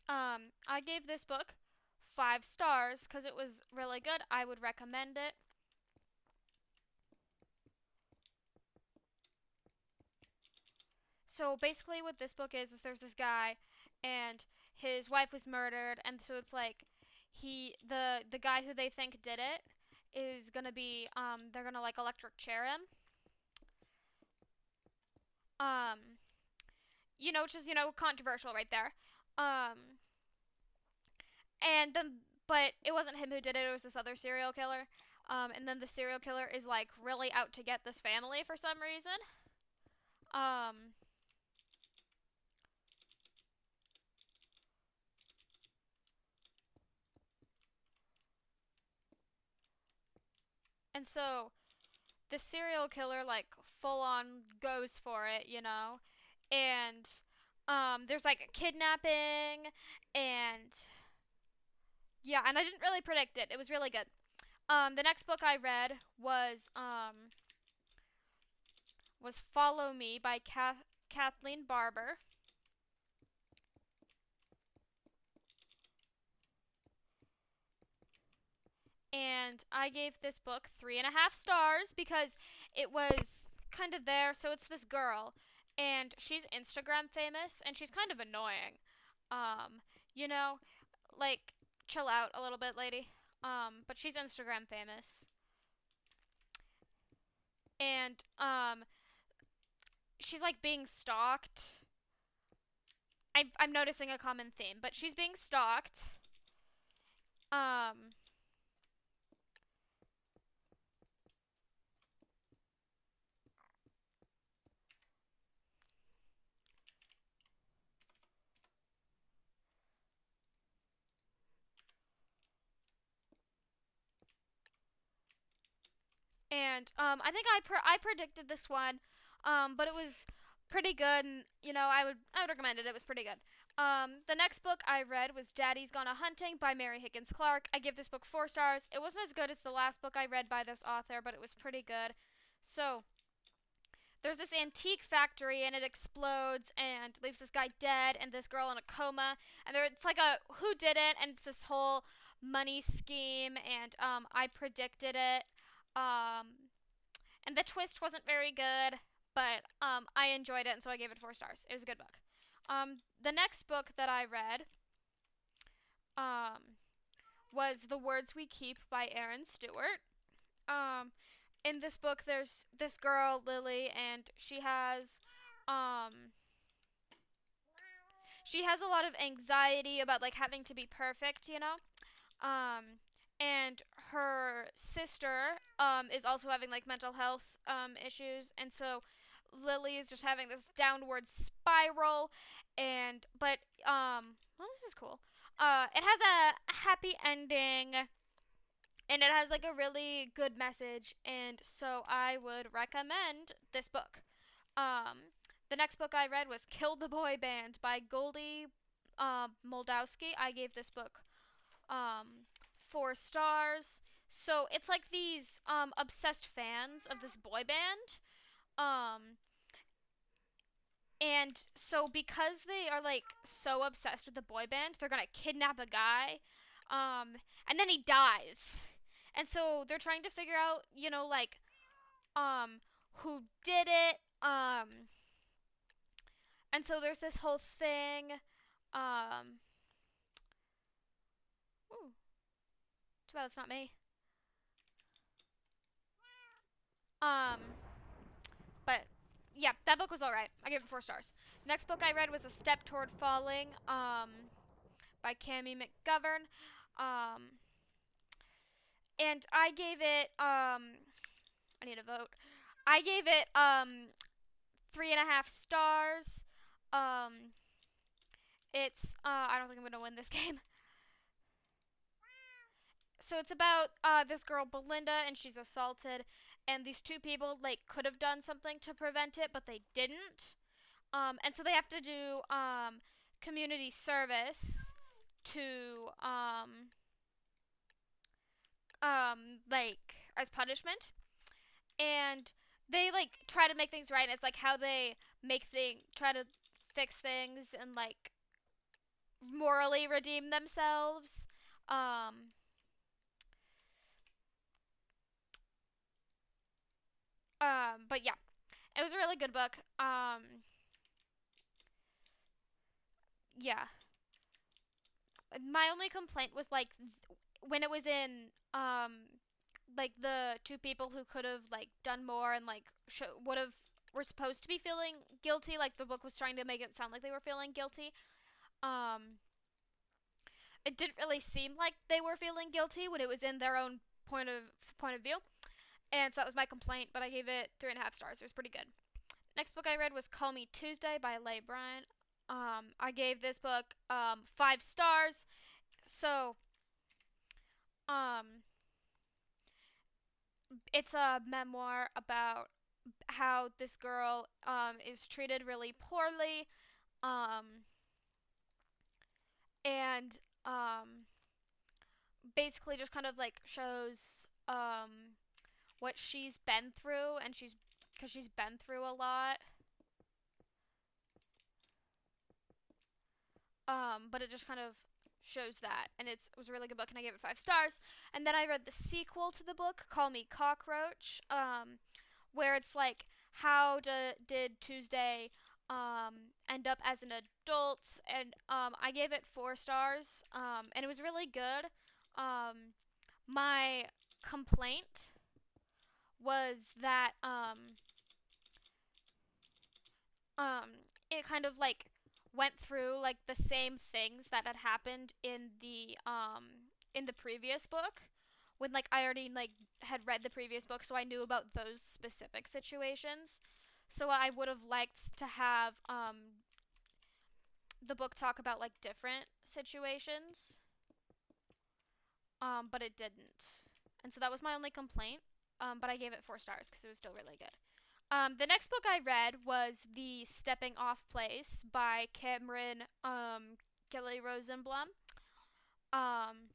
I gave this book 5 stars because it was really good. I would recommend it. So basically, what this book is there's this guy, and his wife was murdered, and so it's like the guy who they think did it is gonna be they're gonna like electric chair him. Um, which is controversial right there. Um, and then but it wasn't him who did it. It was this other serial killer. And then the serial killer is like really out to get this family for some reason. Um, and so the serial killer like full on goes for it. And there's like a kidnapping, and yeah, and I didn't really predict it. It was really good. The next book I read was Follow Me by Kathleen Barber. And I gave this book 3.5 stars because it was kind of there. So it's this girl, and she's Instagram famous, and she's kind of annoying. Um, you know, like chill out a little bit, lady. but she's Instagram famous. And she's like being stalked. I'm noticing a common theme, but she's being stalked. Um, and I think I predicted this one, but it was pretty good, and I would recommend it. It was pretty good. The next book I read was Daddy's Gone a Hunting by Mary Higgins Clark. I give this book 4 stars. It wasn't as good as the last book I read by this author, but it was pretty good. So there's this antique factory and it explodes and leaves this guy dead and this girl in a coma, and it's like a who did it, and it's this whole money scheme, and I predicted it. And the twist wasn't very good, but I enjoyed it, and so I gave it 4 stars. It was a good book. The next book that I read um, was The Words We Keep by Erin Stewart. Um, in this book, there's this girl, Lily, and um, she has a lot of anxiety about like having to be perfect. Um, and her sister is also having like mental health issues, and so Lily is just having this downward spiral. And but well, this is cool. It has a happy ending, and it has like a really good message, and so I would recommend this book. The next book I read was Kill the Boy Band by Goldie Moldowski. I gave this book um, 4 stars. So it's like these obsessed fans of this boy band. Um, and so because they are like so obsessed with the boy band, they're gonna kidnap a guy. And then he dies. And so they're trying to figure out, like who did it. And so there's this whole thing. Um, ooh, too bad it's not me. Um, but yeah, that book was alright. I gave it 4 stars. Next book I read was A Step Toward Falling, by Cami McGovern. Um, and I gave it, I need a vote. I gave it, 3.5 stars. Um, I don't think I'm gonna win this game. So it's about this girl Belinda, and she's assaulted, and these two people like could have done something to prevent it, but they didn't. And so they have to do community service to like as punishment, and they like try to make things right. And it's like how they try to fix things and like morally redeem themselves. Um, but yeah, it was a really good book. Yeah. My only complaint was like when it was in like the two people who could have like done more and like would have were supposed to be feeling guilty. Like the book was trying to make it sound like they were feeling guilty. Um, it didn't really seem like they were feeling guilty when it was in their own point of view. And so that was my complaint, but I gave it 3.5 stars. It was pretty good. Next book I read was Call Me Tuesday by Leigh Bryant. I gave this book 5 stars. So, um, it's a memoir about how this girl is treated really poorly, um, and basically just kind of like shows what she's been through, and because she's been through a lot. But it just kind of shows that, and it was a really good book, and I gave it 5 stars. And then I read the sequel to the book, Call Me Cockroach, where it's like how did Tuesday end up as an adult, and I gave it 4 stars, and it was really good. Um, my complaint was that it kind of like went through like the same things that had happened in the previous book when like I already like had read the previous book, so I knew about those specific situations. So I would have liked to have the book talk about like different situations, but it didn't. And so that was my only complaint. But I gave it 4 stars because it was still really good. The next book I read was The Stepping Off Place by Cameron Kelly Rosenblum. Um,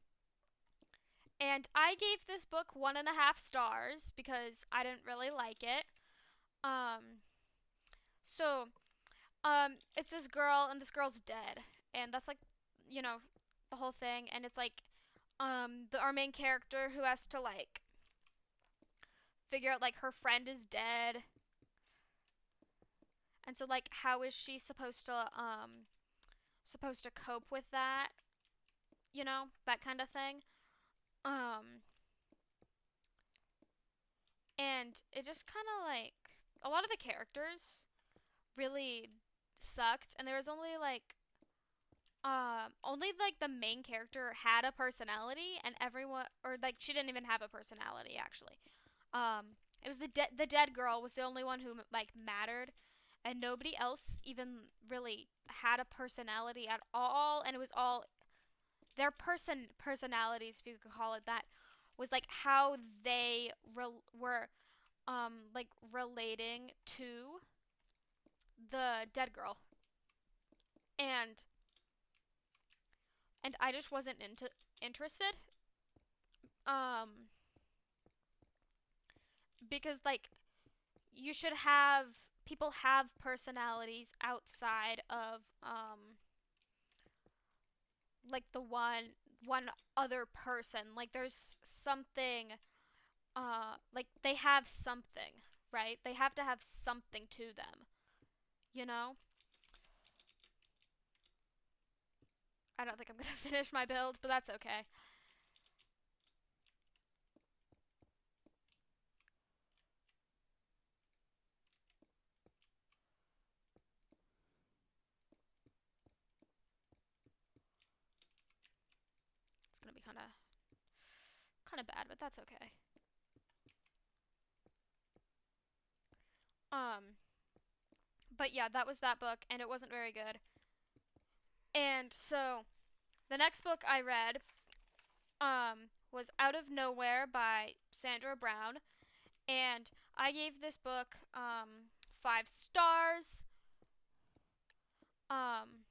and I gave this book 1.5 stars because I didn't really like it. Um, so it's this girl, and this girl's dead, and that's like, you know, the whole thing. And it's like, our main character who has to like figure out like her friend is dead, and so like how is she supposed to cope with that, that kind of thing. Um, and it just kind of like a lot of the characters really sucked, and there was only like the main character had a personality, and everyone, or like she didn't even have a personality actually. It was the dead girl was the only one who like mattered, and nobody else even really had a personality at all, and it was all their personalities, if you could call it that, was like how they were like relating to the dead girl, and I just wasn't interested. Um, because like you should have people have personalities outside of like the one other person. Like there's something like they have something, right? They have to have something to them, you know? I don't think I'm going to finish my build, but that's okay. It's going to be kind of bad, but that's okay. Um but yeah, that was that book, and it wasn't very good. And so the next book I read was Out of Nowhere by Sandra Brown, and I gave this book 5 stars. Um,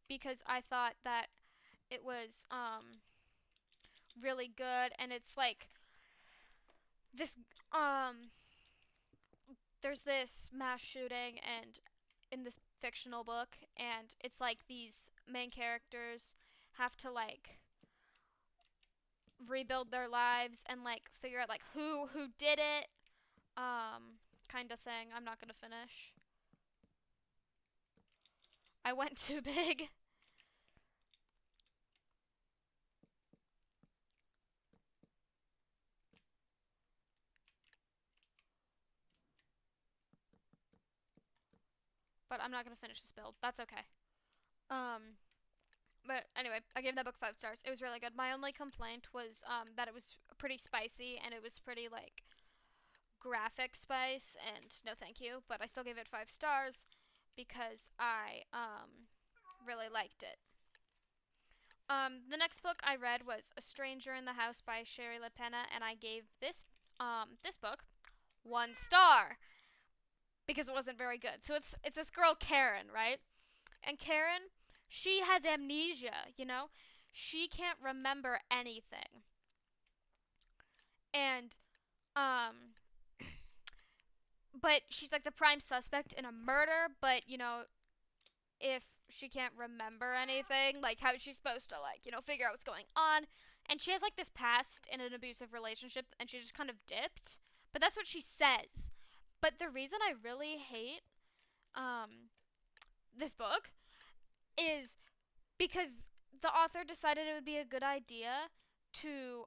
because I thought that it was really good, and it's like this there's this mass shooting and in this fictional book, and it's like these main characters have to like rebuild their lives and like figure out like who did it, kind of thing. I'm not going to finish. I went too big. But I'm not going to finish this build. That's okay. But anyway, I gave that book 5 stars. It was really good. My only complaint was that it was pretty spicy, and it was pretty like graphic spice, and no thank you. But I still gave it 5 stars because I really liked it. The next book I read was A Stranger in the House by Shari LaPena, and I gave this book 1 star because it wasn't very good. So it's this girl Karen, right? And Karen, she has amnesia, She can't remember anything. And but she's like the prime suspect in a murder, but if she can't remember anything, like how is she supposed to like, figure out what's going on? And she has like this past in an abusive relationship, and she just kind of dipped. But that's what she says. But the reason I really hate this book is because the author decided it would be a good idea to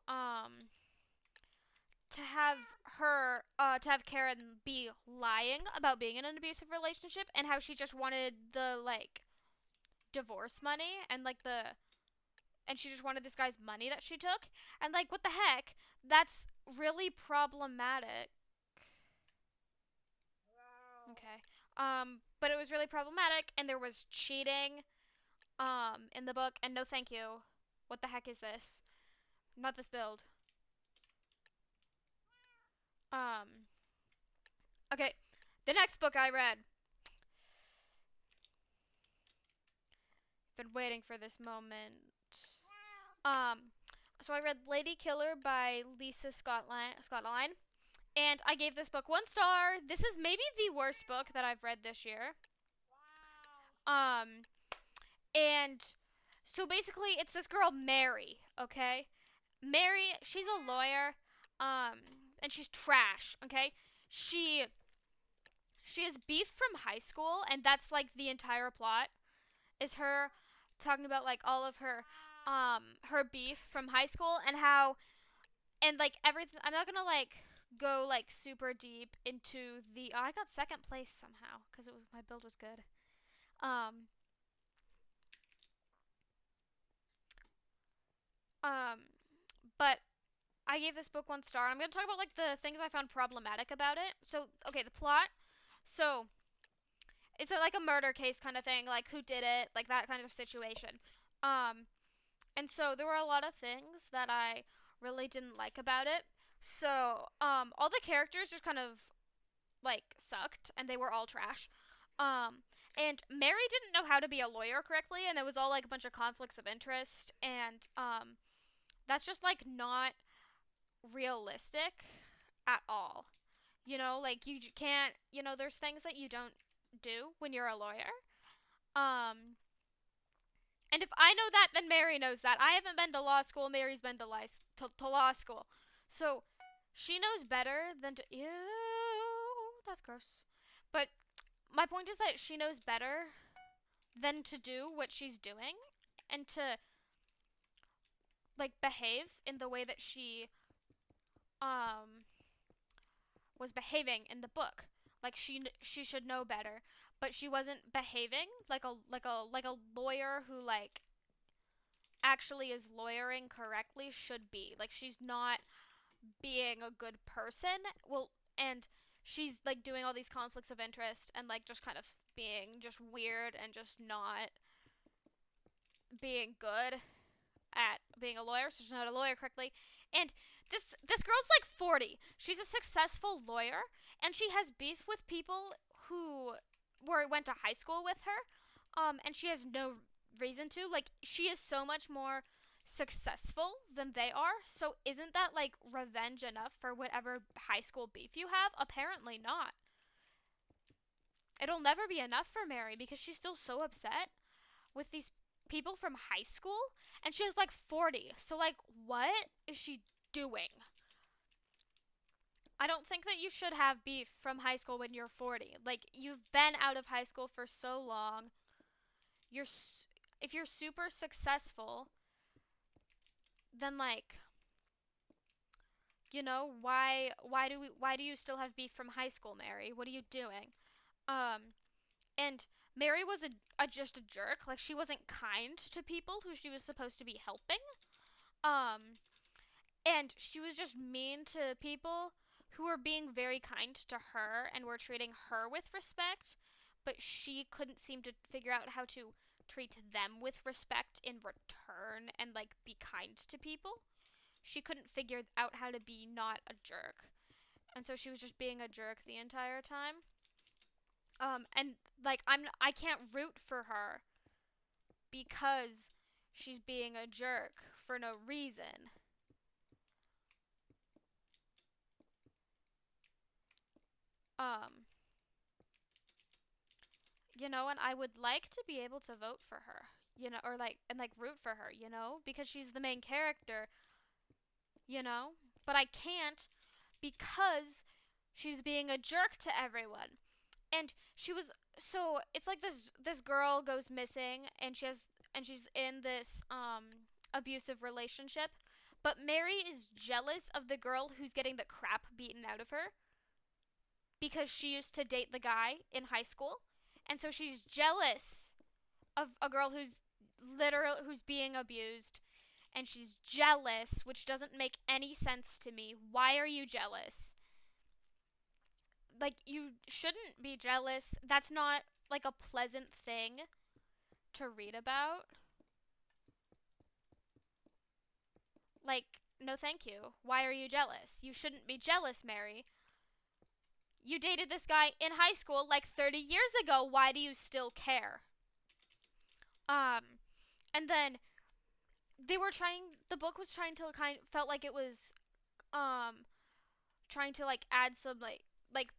have her to have Karen be lying about being in an abusive relationship and how she just wanted the like divorce money and like the and she just wanted this guy's money that she took and like what the heck, that's really problematic. Okay. But it was really problematic and there was cheating in the book and no thank you. What the heck is this? Not this build. Um okay. The next book I read. Been waiting for this moment. Um so I read Lady Killer by Lisa Scotland, and I gave this book 1 star. This is maybe the worst book that I've read this year. Um and so basically it's this girl Mary, okay? Mary, she's a lawyer, and she's trash, okay? She she has beef from high school, and that's like the entire plot is her talking about like all of her beef from high school and how and like everything. I'm not gonna like go like super deep into the. Oh, I got second place somehow because it was my build was good. Um, um, but I gave this book 1 star. I'm gonna talk about like the things I found problematic about it. So okay, the plot. So it's like a murder case kind of thing, like who did it, like that kind of situation. Um, and so there were a lot of things that I really didn't like about it. So all the characters just kind of like sucked, and they were all trash. And Mary didn't know how to be a lawyer correctly, and it was all like a bunch of conflicts of interest, and that's just like not realistic at all. You know, like you can't. You know, there's things that you don't do when you're a lawyer. Um, and if I know that, then Mary knows that. I haven't been to law school. Mary's been to law school, so she knows better than to. Ew, that's gross. But my point is that she knows better than to do what she's doing and to like behave in the way that she um was behaving in the book. Like she should know better, but she wasn't behaving like a lawyer who like actually is lawyering correctly should be. Like she's not being a good person. Well, and she's like doing all these conflicts of interest and like just kind of being just weird and just not being good at being a lawyer, so she's not a lawyer correctly. And this girl's like 40. She's a successful lawyer, and she has beef with people who went to high school with her. And she has no reason to. Like she is so much more successful than they are. So isn't that like revenge enough for whatever high school beef you have? Apparently not. It'll never be enough for Mary because she's still so upset with these people from high school and she was like 40. So like what is she doing? I don't think that you should have beef from high school when you're 40. Like you've been out of high school for so long. If you're super successful, then like you know, why do you still have beef from high school, Mary? What are you doing? Um and Mary was just a jerk. Like she wasn't kind to people who she was supposed to be helping. Um, and she was just mean to people who were being very kind to her and were treating her with respect, but she couldn't seem to figure out how to treat them with respect in return and like be kind to people. She couldn't figure out how to be not a jerk. And so she was just being a jerk the entire time. And like I can't root for her because she's being a jerk for no reason. Um, you know, and I would like to be able to vote for her, you know, or like and like root for her, you know, because she's the main character, you know, but I can't because she's being a jerk to everyone. And she was so it's like this girl goes missing, and she's in this abusive relationship, but Mary is jealous of the girl who's getting the crap beaten out of her because she used to date the guy in high school, and so she's jealous of a girl who's being abused, and she's jealous, which doesn't make any sense to me. Why are you jealous? Like, you shouldn't be jealous. That's not like a pleasant thing to read about. Like, no thank you. Why are you jealous? You shouldn't be jealous, Mary. You dated this guy in high school like 30 years ago. Why do you still care? Um and then the book was trying to felt like it was um trying to like add some like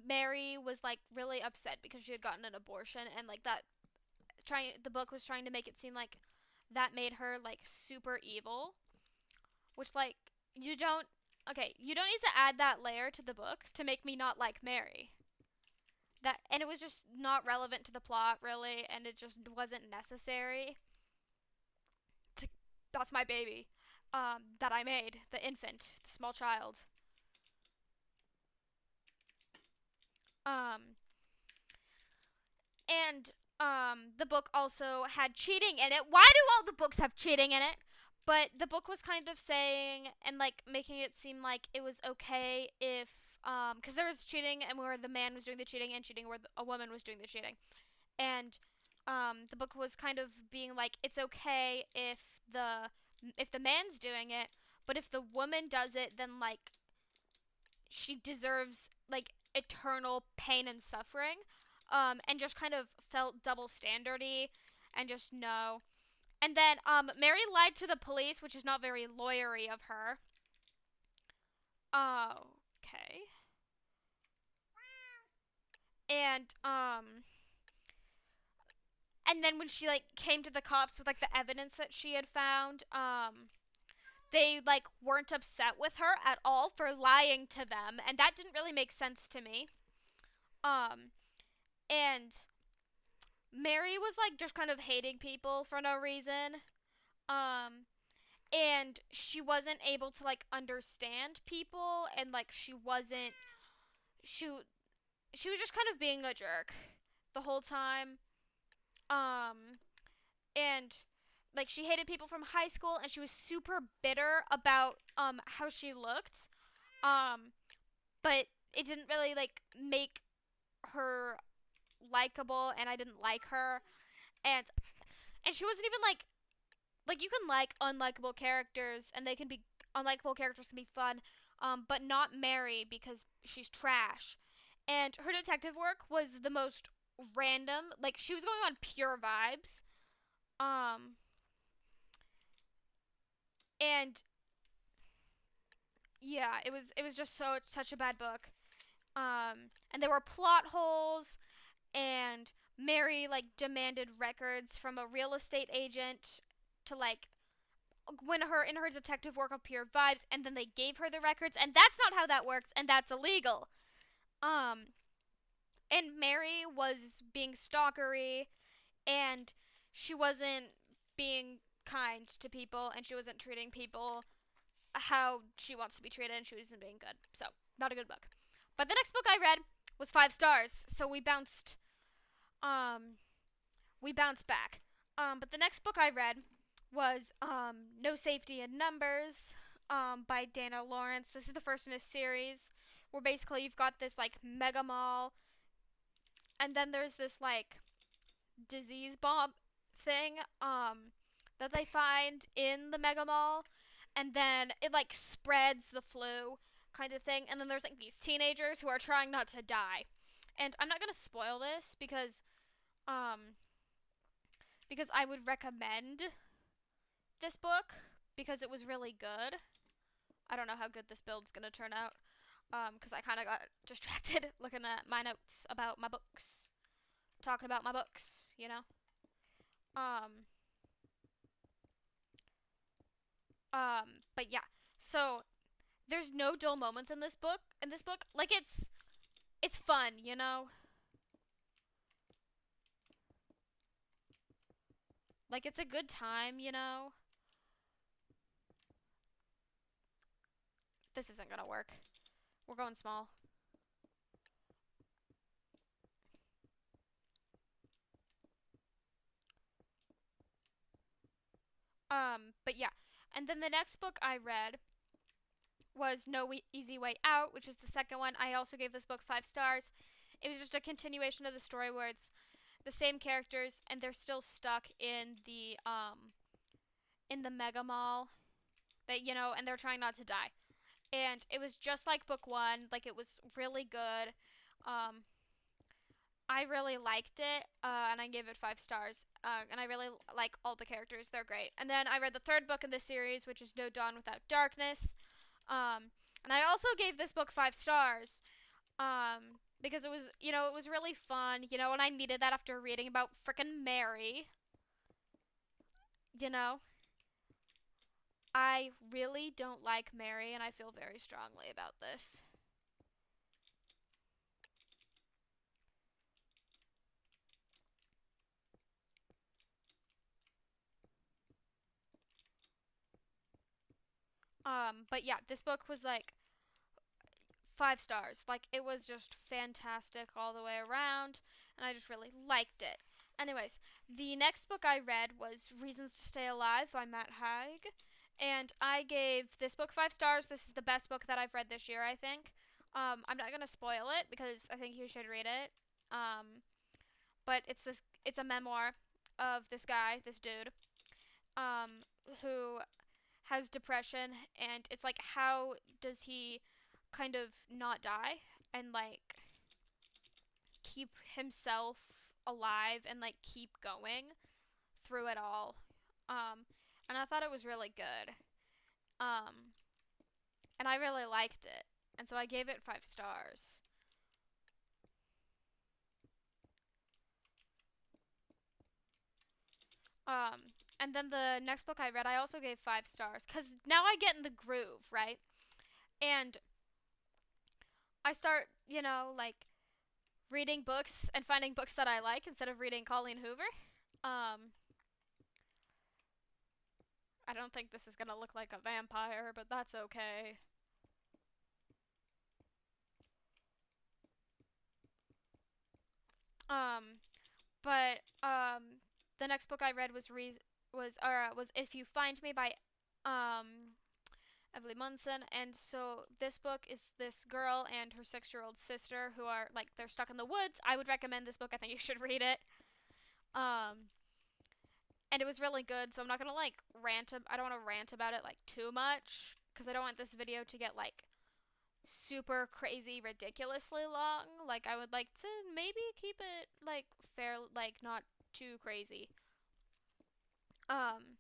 Mary was like really upset because she had gotten an abortion, and like that trying the book was trying to make it seem like that made her like super evil, which like you don't you don't need to add that layer to the book to make me not like Mary. That, and it was just not relevant to the plot really, and it just wasn't necessary. To, that's my baby that I made, the infant, the small child. Um and the book also had cheating in it. Why do all the books have cheating in it? But the book was kind of saying and like making it seem like it was okay if because there was cheating and where the man was doing the cheating, and cheating where a woman was doing the cheating, and the book was kind of being like it's okay if the man's doing it, but if the woman does it, then like she deserves like eternal pain and suffering, and just kind of felt double standardy, and just no. And then Mary lied to the police, which is not very lawyery of her. Okay. And and then when she like came to the cops with like the evidence that she had found, they like weren't upset with her at all for lying to them, and that didn't really make sense to me. Um and Mary was like just kind of hating people for no reason. Um and she wasn't able to like understand people, and like she she was just kind of being a jerk the whole time. Um and like she hated people from high school, and she was super bitter about how she looked. Um but it didn't really like make her likable, and I didn't like her. And she wasn't even like you can like unlikable characters, and they can be unlikable characters can be fun, but not Mary because she's trash. And her detective work was the most random. Like she was going on pure vibes. Um, and yeah, it was just such a bad book. And there were plot holes, and Mary like demanded records from a real estate agent to like when her in her detective work of pure vibes, and then they gave her the records, and that's not how that works, and that's illegal. Um and Mary was being stalkery, and she wasn't being kind to people, and she wasn't treating people how she wants to be treated, and she wasn't being good. So, not a good book. But the next book I read was 5 stars, so um we bounced back. But the next book I read was No Safety in Numbers by Dana Lawrence. This is the first in a series where basically you've got this like mega mall, and then there's this like disease bomb thing that they find in the mega mall, and then it like spreads the flu kind of thing, and then there's like these teenagers who are trying not to die. And I'm not going to spoil this um because I would recommend this book because it was really good. I don't know how good this build's gonna turn out. Because I kind of got distracted looking at my notes about my books, talking about my books, you know. Um, but yeah. So there's no dull moments in this book. Like it's fun, you know. Like, it's a good time, you know? This isn't gonna work. We're going small. But yeah. And then the next book I read was Easy Way Out, which is the second one. I also gave this book 5 stars. It was just a continuation of the story where it's the same characters and they're still stuck in the mega mall that and they're trying not to die. And it was just like book 1, like it was really good. Um I really liked it, and I gave it 5 stars. And I really like all the characters; they're great. And then I read the third book in the series, which is No Dawn Without Darkness. And I also gave this book 5 stars, because it was really fun, and I needed that after reading about frickin' Mary. You know, I really don't like Mary, and I feel very strongly about this. But yeah, this book was like 5 stars. Like, it was just fantastic all the way around, and I just really liked it. Anyways, the next book I read was Reasons to Stay Alive by Matt Haig, and I gave this book 5 stars. This is the best book that I've read this year, I think. I'm not gonna spoil it because I think you should read it. But it's a memoir of this guy, this dude, um, who has depression, and it's like, how does he kind of not die and like keep himself alive and like keep going through it all. And I thought it was really good. Um, and I really liked it. And so I gave it 5 stars. And then the next book I read, I also gave 5 stars because now I get in the groove, right? And I start, like reading books and finding books that I like instead of reading Colleen Hoover. Um, I don't think this is gonna look like a vampire, but that's okay. Um, but the next book I read was If You Find Me by um Emily Munson, and so this book is this girl and her 6-year-old sister who are like they're stuck in the woods. I would recommend this book. I think you should read it. Um, and it was really good. So I'm not gonna like rant. I don't want to rant about it like too much because I don't want this video to get like super crazy ridiculously long. Like, I would like to maybe keep it like fair, like not too crazy. Um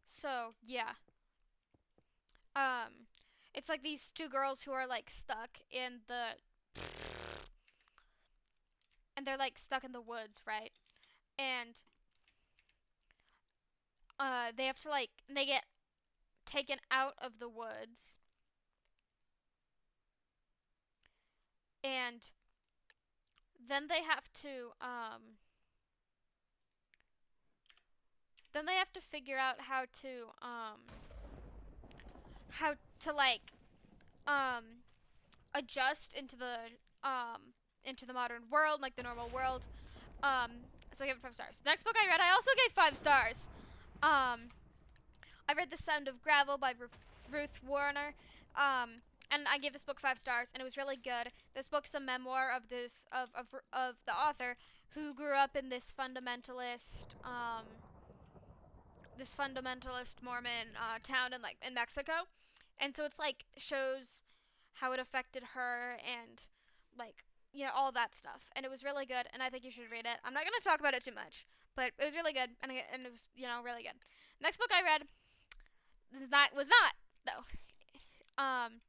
so yeah. um it's like these two girls who are like stuck in the and they're like stuck in the woods, right? And they have to like they get taken out of the woods, and then they have to figure out how to like um adjust into the modern world, like the normal world. So I gave it 5 stars. The next book I read, I also gave 5 stars. I read The Sound of Gravel by Ruth Warner. And I gave this book 5 stars, and it was really good. This book's a memoir of the author who grew up in this fundamentalist Mormon town in Mexico, and so it's like shows how it affected her and like all that stuff, and it was really good, and I think you should read it. I'm not gonna talk about it too much, but it was really good, and it was really good. Next book I read was not though. Um,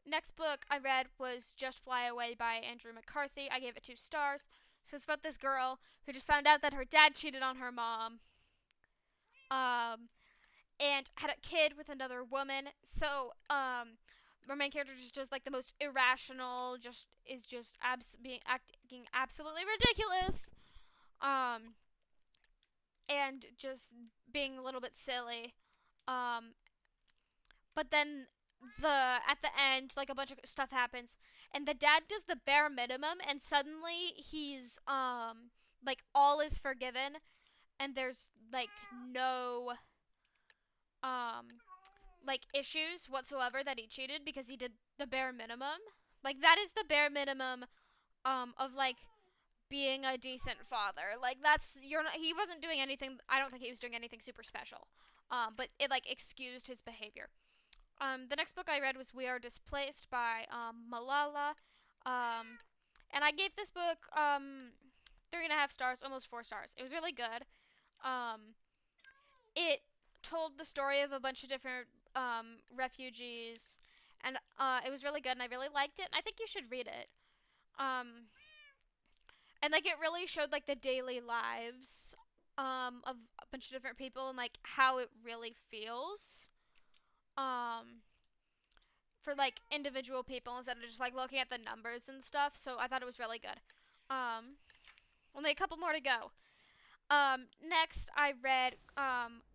Next book I read was Just Fly Away by Andrew McCarthy. I gave it 2 stars. So it's about this girl who just found out that her dad cheated on her mom. And had a kid with another woman. So, our main character just does like the most irrational, acting absolutely ridiculous. Um, and just being a little bit silly. Um, but then at the end, like a bunch of stuff happens, and the dad does the bare minimum, and suddenly he's like all is forgiven, and there's like no like issues whatsoever that he cheated because he did the bare minimum. Like that is the bare minimum of like being a decent father. Like that's you're not he wasn't doing anything. I don't think he was doing anything super special. But it like excused his behavior. The next book I read was We Are Displaced by Malala. And I gave this book 3.5 stars, almost 4 stars. It was really good. It told the story of a bunch of different refugees, and it was really good, and I really liked it. And I think you should read it. And like it really showed like the daily lives of a bunch of different people and like how it really feels for like individual people instead of just like looking at the numbers and stuff. So I thought it was really good. Only a couple more to go. Next I read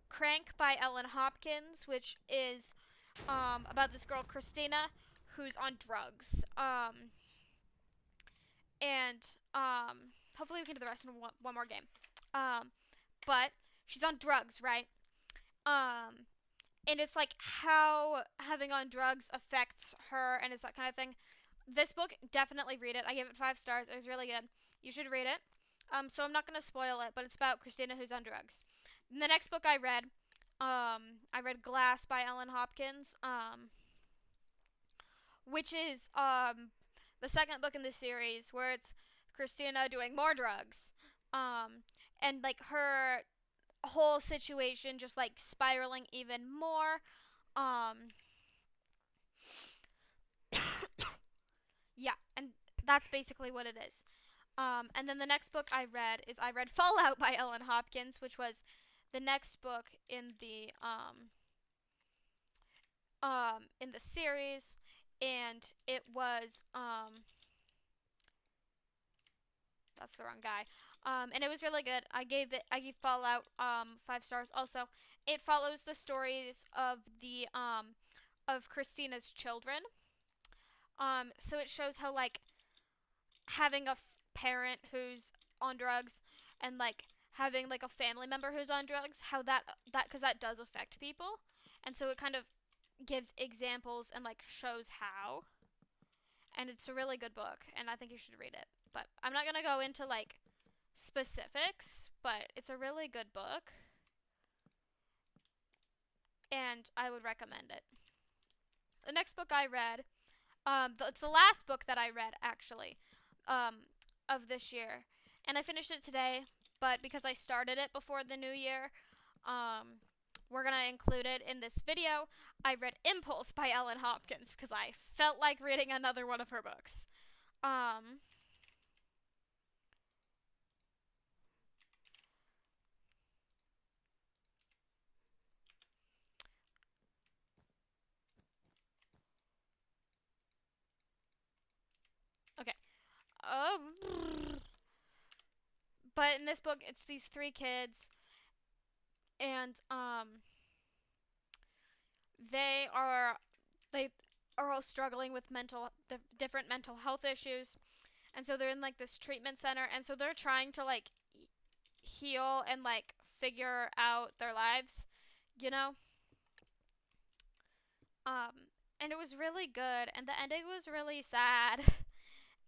Crank by Ellen Hopkins, which is about this girl Christina who's on drugs. And hopefully we can do the rest in one more game. But she's on drugs, right? And it's like how having on drugs affects her, and it's that kind of thing. This book, definitely read it. I gave it 5 stars. It was really good. You should read it. So I'm not gonna spoil it, but it's about Christina who's on drugs. And the next book I read Glass by Ellen Hopkins, which is the second book in the series where it's Christina doing more drugs, and like her whole situation just like spiraling even more. Yeah, and that's basically what it is. And then the next book I read Fallout by Ellen Hopkins, which was the next book in the series, and it was that's the wrong guy. And it was really good. I gave Fallout 5 stars. Also, it follows the stories of the of Christina's children. So it shows how like having a parent who's on drugs and like having like a family member who's on drugs, how that because that does affect people, and so it kind of gives examples and like shows how. And it's a really good book, and I think you should read it. But I'm not gonna go into like specifics, but it's a really good book, and I would recommend it. The next book I read, it's the last book that I read actually, of this year, and I finished it today. But because I started it before the new year, we're gonna include it in this video. I read Impulse by Ellen Hopkins because I felt like reading another one of her books. Okay. But in this book, it's these 3 kids, and they are they are all struggling with different mental health issues, and so they're in like this treatment center, and so they're trying to like heal and like figure out their lives, you know. And it was really good, and the ending was really sad.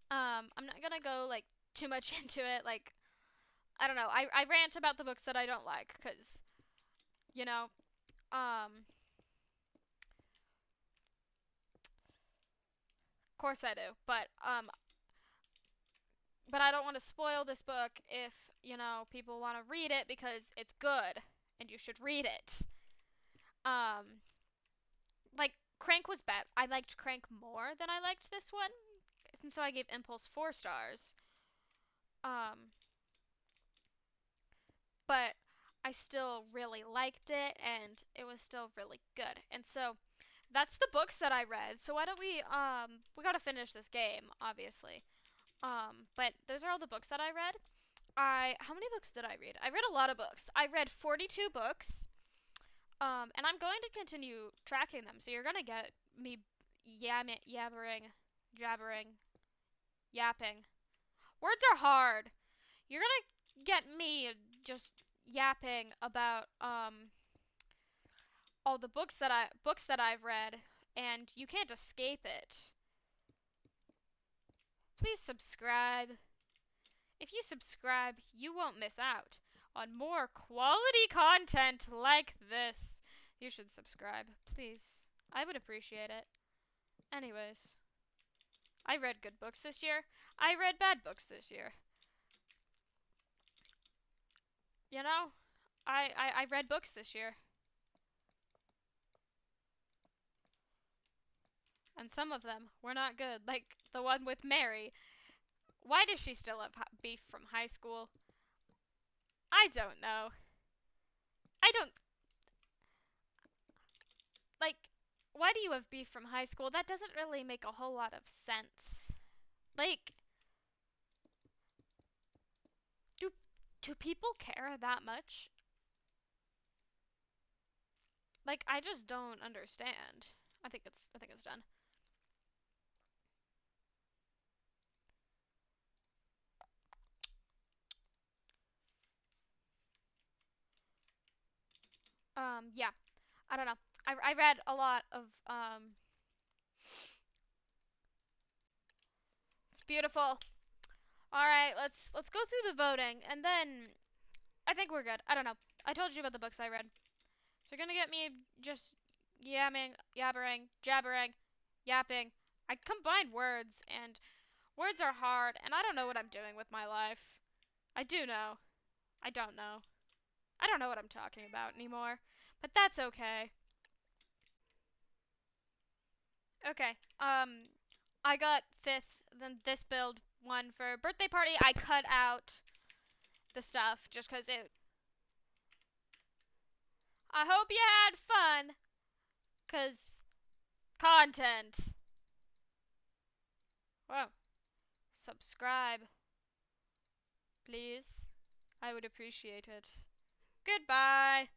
I'm not gonna go like too much into it. Like I don't know. I rant about the books that I don't like because you know. Of course I do, but I don't want to spoil this book if people want to read it because it's good and you should read it. Um, like Crank was bad. I liked Crank more than I liked this one, and so I gave Impulse 4 stars. Um, but I still really liked it, and it was still really good. And so that's the books that I read. So why don't we gotta finish this game, obviously. But those are all the books that I read. how many books did I read? I read a lot of books. I read 42 books. And I'm going to continue tracking them. So you're gonna get me yabbering, jabbering, yapping. Words are hard. You're gonna get me just yapping about all the books that I've read, and you can't escape it. Please subscribe. If you subscribe, you won't miss out on more quality content like this. You should subscribe, please. I would appreciate it. Anyways, I read good books this year. I read bad books this year. You know, I read books this year. And some of them were not good, like the one with Mary. Why does she still have beef from high school? I don't know. I don't. Like, why do you have beef from high school? That doesn't really make a whole lot of sense. Like, do people care that much? Like, I just don't understand. I think it's done. Yeah. I don't know. I read a lot of it's beautiful. All right, let's go through the voting and then I think we're good. I don't know. I told you about the books I read. So you're going to get me just yabbering, jabbering, yapping. I combine words and words are hard and I don't know what I'm doing with my life. I do know. I don't know. I don't know what I'm talking about anymore. But that's okay. Okay. I got 5th, then this build won for birthday party. I cut out the stuff just cuz it I hope you had fun cuz content. Whoa. Subscribe, please. I would appreciate it. Goodbye.